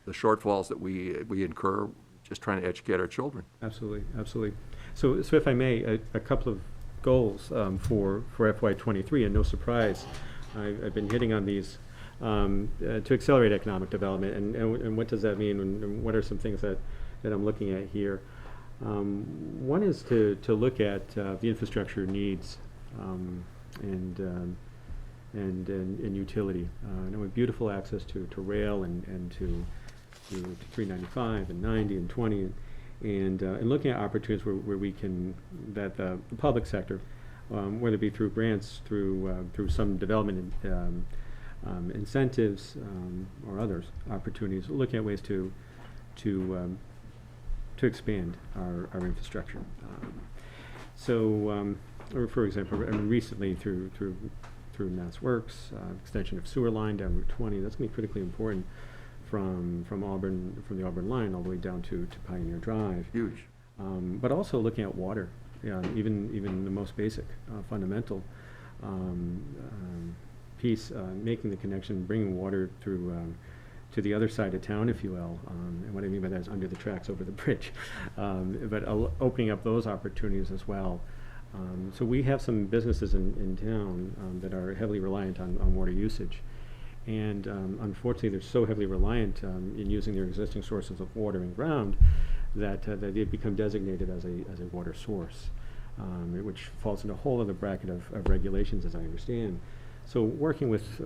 the shortfalls that we incur just trying to educate our children. Absolutely, absolutely. So if I may, a couple of goals for FY23, and no surprise, I've been hitting on these to accelerate economic development, and what does that mean, and what are some things that I'm looking at here? One is to look at the infrastructure needs and utility. And with beautiful access to rail and to 395 and 90 and 20, and looking at opportunities where we can, that the public sector, whether it be through grants, through some development incentives or others opportunities, looking at ways to expand our infrastructure. For example, recently through Mass Works, extension of sewer line down Route 20, that's going to be critically important from Auburn, from the Auburn line all the way down to Pioneer Drive. Huge. But also looking at water, even the most basic, fundamental piece, making the connection, bringing water through to the other side of town, if you will, and what I mean by that is under the tracks, over the bridge, but opening up those opportunities as well. So we have some businesses in town that are heavily reliant on water usage, and unfortunately they're so heavily reliant in using their existing sources of water and ground that they've become designated as a water source, which falls into a whole other bracket of regulations, as I understand. So working with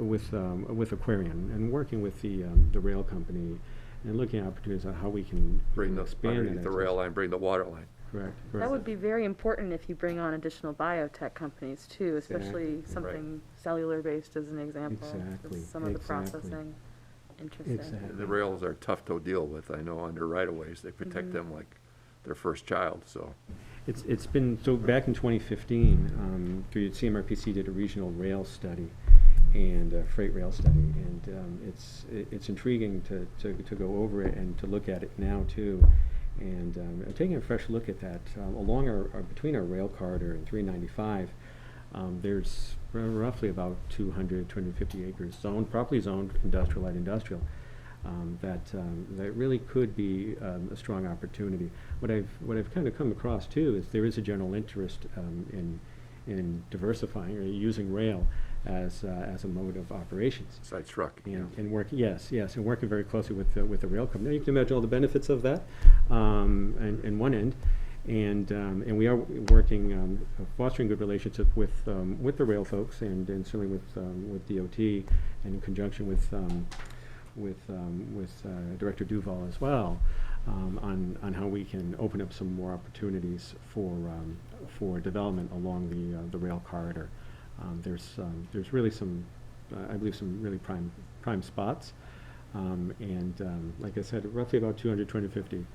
Aquarian and working with the rail company and looking at opportunities on how we can expand the rail line, bring the water line. Correct. That would be very important if you bring on additional biotech companies too, especially something cellular-based as an example. Exactly. Some of the processing. Interesting. Exactly. The rails are tough to deal with, I know, under right-of-ways. They protect them like their first child, so. It's been, so back in 2015, through CMRPC did a regional rail study, and a freight rail study. And it's intriguing to go over it and to look at it now too. And I'm taking a fresh look at that. Along between our rail corridor and 395, there's roughly about 250 acres zoned, properly zoned industrial, light industrial, that really could be a strong opportunity. What I've kind of come across too is there is a general interest in diversifying or using rail as a mode of operations. Side truck. And working, yes, and working very closely with the rail company. Now you can imagine all the benefits of that, in one end, and we are working, fostering good relationship with the rail folks, and certainly with DOT, and in conjunction with Director Duval as well, on how we can open up some more opportunities for development along the rail corridor. There's really some, I believe, some really prime spots, and like I said, roughly about 250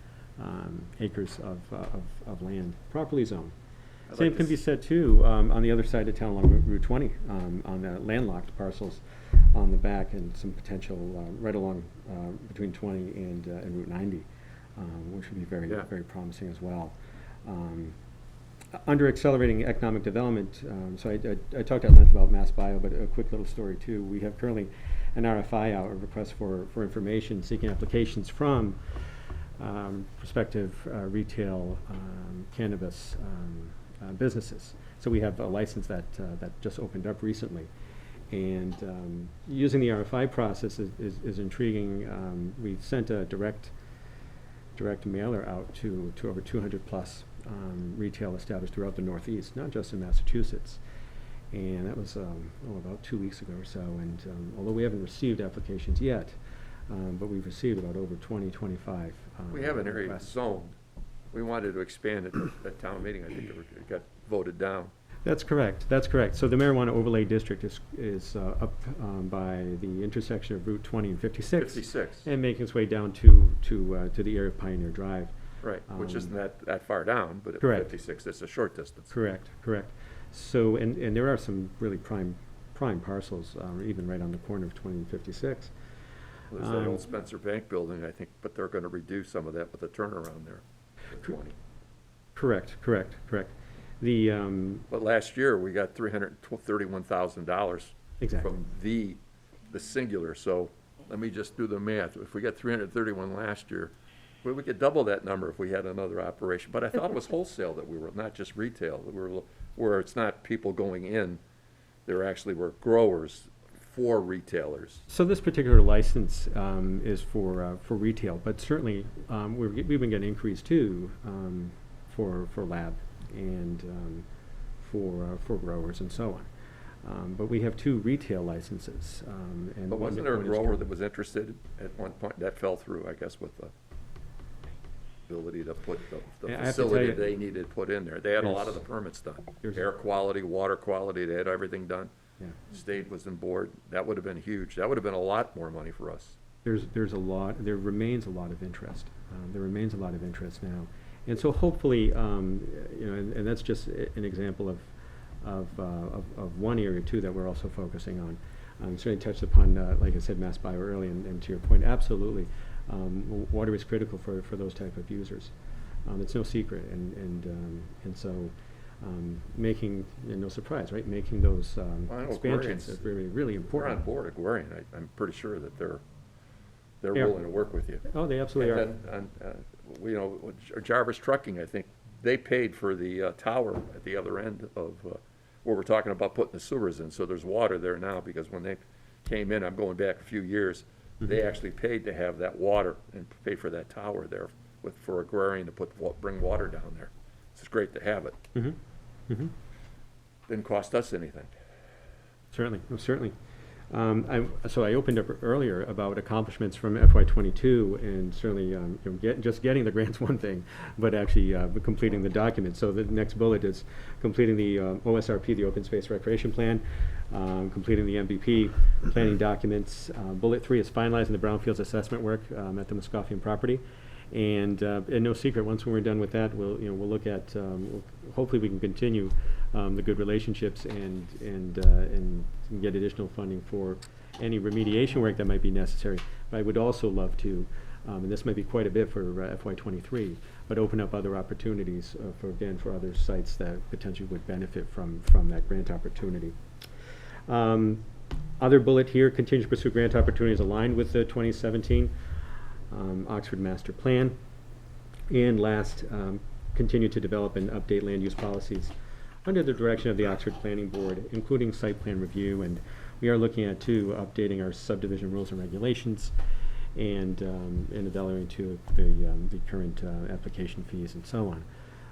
acres of land properly zoned. Same can be said too on the other side of town along Route 20, on the landlocked parcels on the back, and some potential right along between 20 and Route 90, which would be very promising as well. Under accelerating economic development, so I talked at length about Mass Bio, but a quick little story too. We have currently an RFI out, a request for information, seeking applications from prospective retail cannabis businesses. So we have a license that just opened up recently. And using the RFI process is intriguing. We sent a direct mailer out to over 200 plus retail established throughout the Northeast, not just in Massachusetts. And that was about 2 weeks ago or so. And although we haven't received applications yet, but we've received about over 25. We have an area zoned. We wanted to expand it at town meeting. I think it got voted down. That's correct. So the marijuana overlay district is up by the intersection of Route 20 and 56. And making its way down to the area of Pioneer Drive. Right, which isn't that far down, but at correct. 56, it's a short distance. Correct. So, and there are some really prime parcels, even right on the corner of 20 and 56. There's that old Spencer Bank building, I think, but they're going to reduce some of that with the turnaround there. at 20. Correct. But last year, we got $331,000 Exactly. from the singular. So let me just do the math. If we got 331 last year, well, we could double that number if we had another operation. But I thought it was wholesale that we were, not just retail, that we were, where it's not people going in. There actually were growers for retailers. So this particular license is for retail, but certainly we've been getting increased too for lab and for growers and so on. But we have 2 retail licenses. And But wasn't there a grower that was interested at one point? That fell through, I guess, with the ability to put the facility they needed put in there. They had a lot of the permits done. Air quality, water quality, they had everything done. Yeah. State was on board. That would have been huge. That would have been a lot more money for us. There remains a lot of interest. There remains a lot of interest now. And so hopefully, and that's just an example of one area too that we're also focusing on. Certainly touched upon, like I said, Mass Bio early, and to your point, absolutely. Water is critical for those type of users. It's no secret, and so making, and no surprise, right? Making those expansions is really important. We're on board, Aquarian. I'm pretty sure that they're willing to work with you. Oh, they absolutely are. And then, Jarvis Trucking, I think, they paid for the tower at the other end of where we're talking about putting the sewers in. So there's water there now, because when they came in, I'm going back a few years, they actually paid to have that water and pay for that tower there for Agrarian to bring water down there. It's great to have it. Didn't cost us anything. Certainly. So I opened up earlier about accomplishments from FY22, and certainly just getting the grant's one thing, but actually completing the document. So the next bullet is completing the OSRP, the Open Space Recreation Plan, completing the MVP planning documents. Bullet 3 is finalizing the Brownfields Assessment work at the Muskofian property. And no secret, once we're done with that, we'll look at, hopefully we can continue the good relationships and get additional funding for any remediation work that might be necessary. But I would also love to, and this might be quite a bit for FY23, but open up other opportunities for other sites that potentially would benefit from that grant opportunity. Other bullet here, continue to pursue grant opportunities aligned with the 2017 Oxford Master Plan. And last, continue to develop and update land use policies under the direction of the Oxford Planning Board, including site plan review. And we are looking at, too, updating our subdivision rules and regulations and evaluating, too, the current application fees and so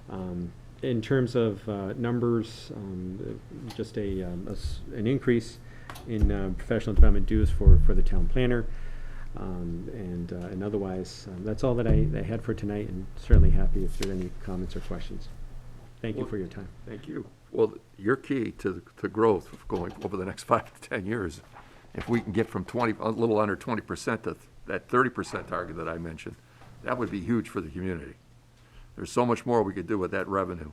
on. In terms of numbers, just an increase in professional development dues for the town planner. And otherwise, that's all that I had for tonight, and certainly happy if there are any comments or questions. Thank you for your time. Thank you. Well, your key to growth going over the next 5 to 10 years, if we can get from a little under 20% to that 30% target that I mentioned, that would be huge for the community. There's so much more we could do with that revenue,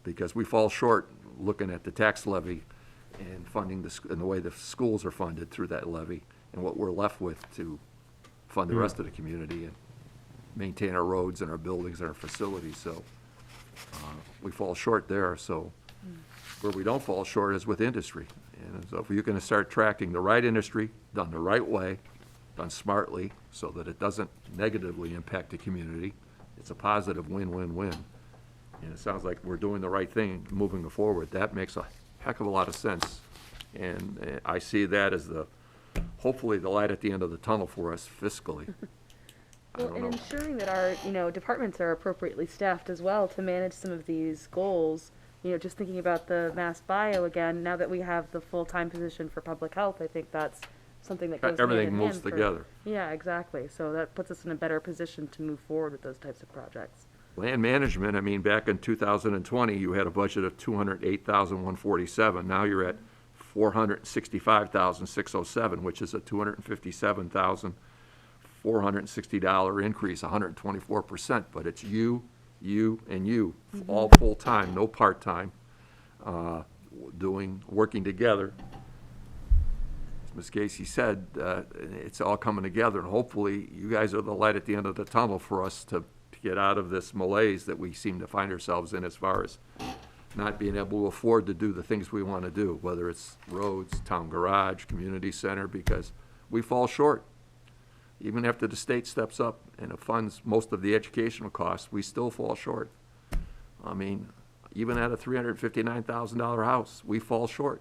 because we fall short looking at the tax levy and funding and the way the schools are funded through that levy, and what we're left with to fund the rest of the community and maintain our roads and our buildings and our facilities. So we fall short there. So where we don't fall short is with industry. And so if you're going to start tracking the right industry, done the right way, done smartly, so that it doesn't negatively impact the community, it's a positive win-win-win. And it sounds like we're doing the right thing moving forward. That makes a heck of a lot of sense. And I see that as hopefully the light at the end of the tunnel for us fiscally. Well, and ensuring that our, departments are appropriately staffed as well to manage some of these goals. Just thinking about the Mass Bio again, now that we have the full-time position for public health, I think that's something that goes Everything hand in moves hand together. Yeah, exactly. So that puts us in a better position to move forward with those types of projects. Land management, I mean, back in 2020, you had a budget of $208,147. Now you're at $465,607, which is a $257,460 increase, 124%. But it's you, and you, all full-time, no part-time, working together. As Ms. Casey said, it's all coming together, and hopefully you guys are the light at the end of the tunnel for us to get out of this malaise that we seem to find ourselves in as far as not being able to afford to do the things we want to do, whether it's roads, town garage, community center, because we fall short. Even after the state steps up and it funds most of the educational costs, we still fall short. I mean, even at a $359,000 house, we fall short.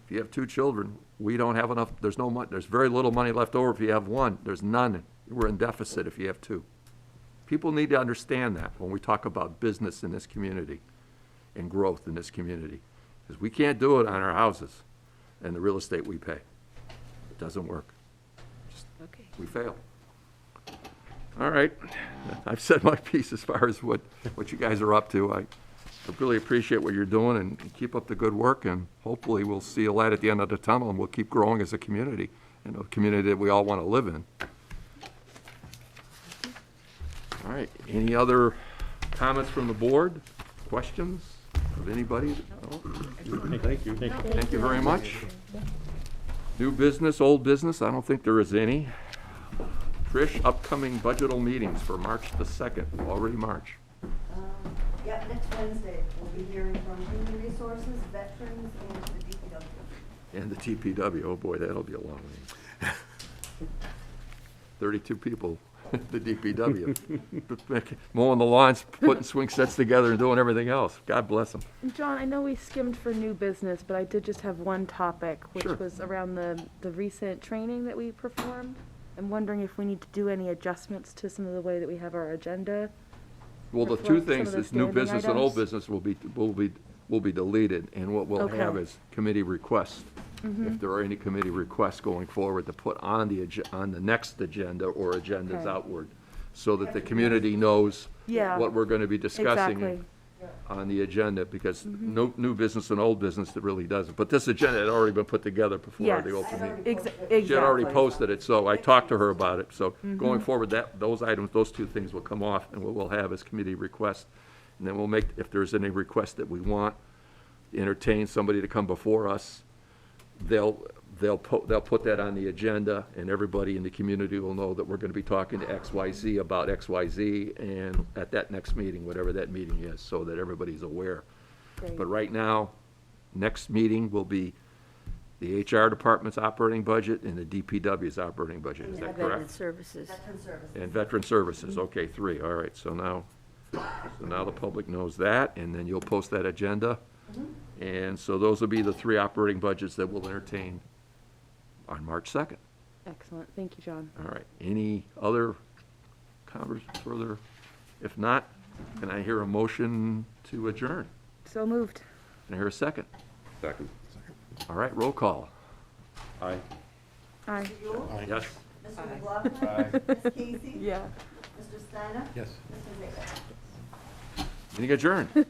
If you have 2 children, we don't have enough, there's very little money left over if you have 1. There's none. We're in deficit if you have 2. People need to understand that when we talk about business in this community and growth in this community, because we can't do it on our houses and the real estate we pay. It doesn't work. We fail. All right. I've said my piece as far as what you guys are up to. I really appreciate what you're doing, and keep up the good work, and hopefully we'll see a light at the end of the tunnel, and we'll keep growing as a community, and a community that we all want to live in. All right. Any other comments from the board? Questions of anybody? No? Thank you. Thank you very much. New business, old business? I don't think there is any. Trish, upcoming budgetal meetings for March the 2nd, already March. Yeah, next Wednesday, we'll be hearing from Human Resources, Veterans, and the DPW. And the TPW, oh boy, that'll be a long meeting. 32 people, the DPW, mowing the lawns, putting swing sets together and doing everything else. God bless them. John, I know we skimmed for new business, but I did just have one topic, which Sure. was around the recent training that we performed. I'm wondering if we need to do any adjustments to some of the way that we have our agenda. Well, the Reflect two some things of the is new standing business and old items. business will be deleted, and what we'll have Okay. is committee requests. If there are any committee requests going forward to put on the next agenda or agendas Okay. outward, so that the community knows Yeah, what we're going to be discussing. exactly. on the agenda, because no new business and old business that really doesn't. But this agenda had already been put together before Yes. the open meeting. Exactly. She had already posted it, so I talked to her about it. So going forward, those items, those two things will come off, and what we'll have is committee requests. And then we'll make, if there's any request that we want, entertain somebody to come before us, they'll put that on the agenda, and everybody in the community will know that we're gonna be talking to XYZ about XYZ, and at that next meeting, whatever that meeting is, so that everybody's aware. Great. But right now, next meeting will be the HR department's operating budget and the DPW's operating budget, is that Veteran correct? services. And veteran services, okay, 3, all right, so now the public knows that, and then you'll post that agenda. And so those will be the 3 operating budgets that we'll entertain on March 2nd. Excellent. Thank you, John. All right, any other further? If not, can I hear a motion to adjourn? So moved. Can I hear a second? Second. All right, roll call. Aye. Aye. Yes? Mr. McLaughlin? Ms. Casey? Yeah. Mr. Steiner? Yes. Mr. Ritter? Meeting adjourned.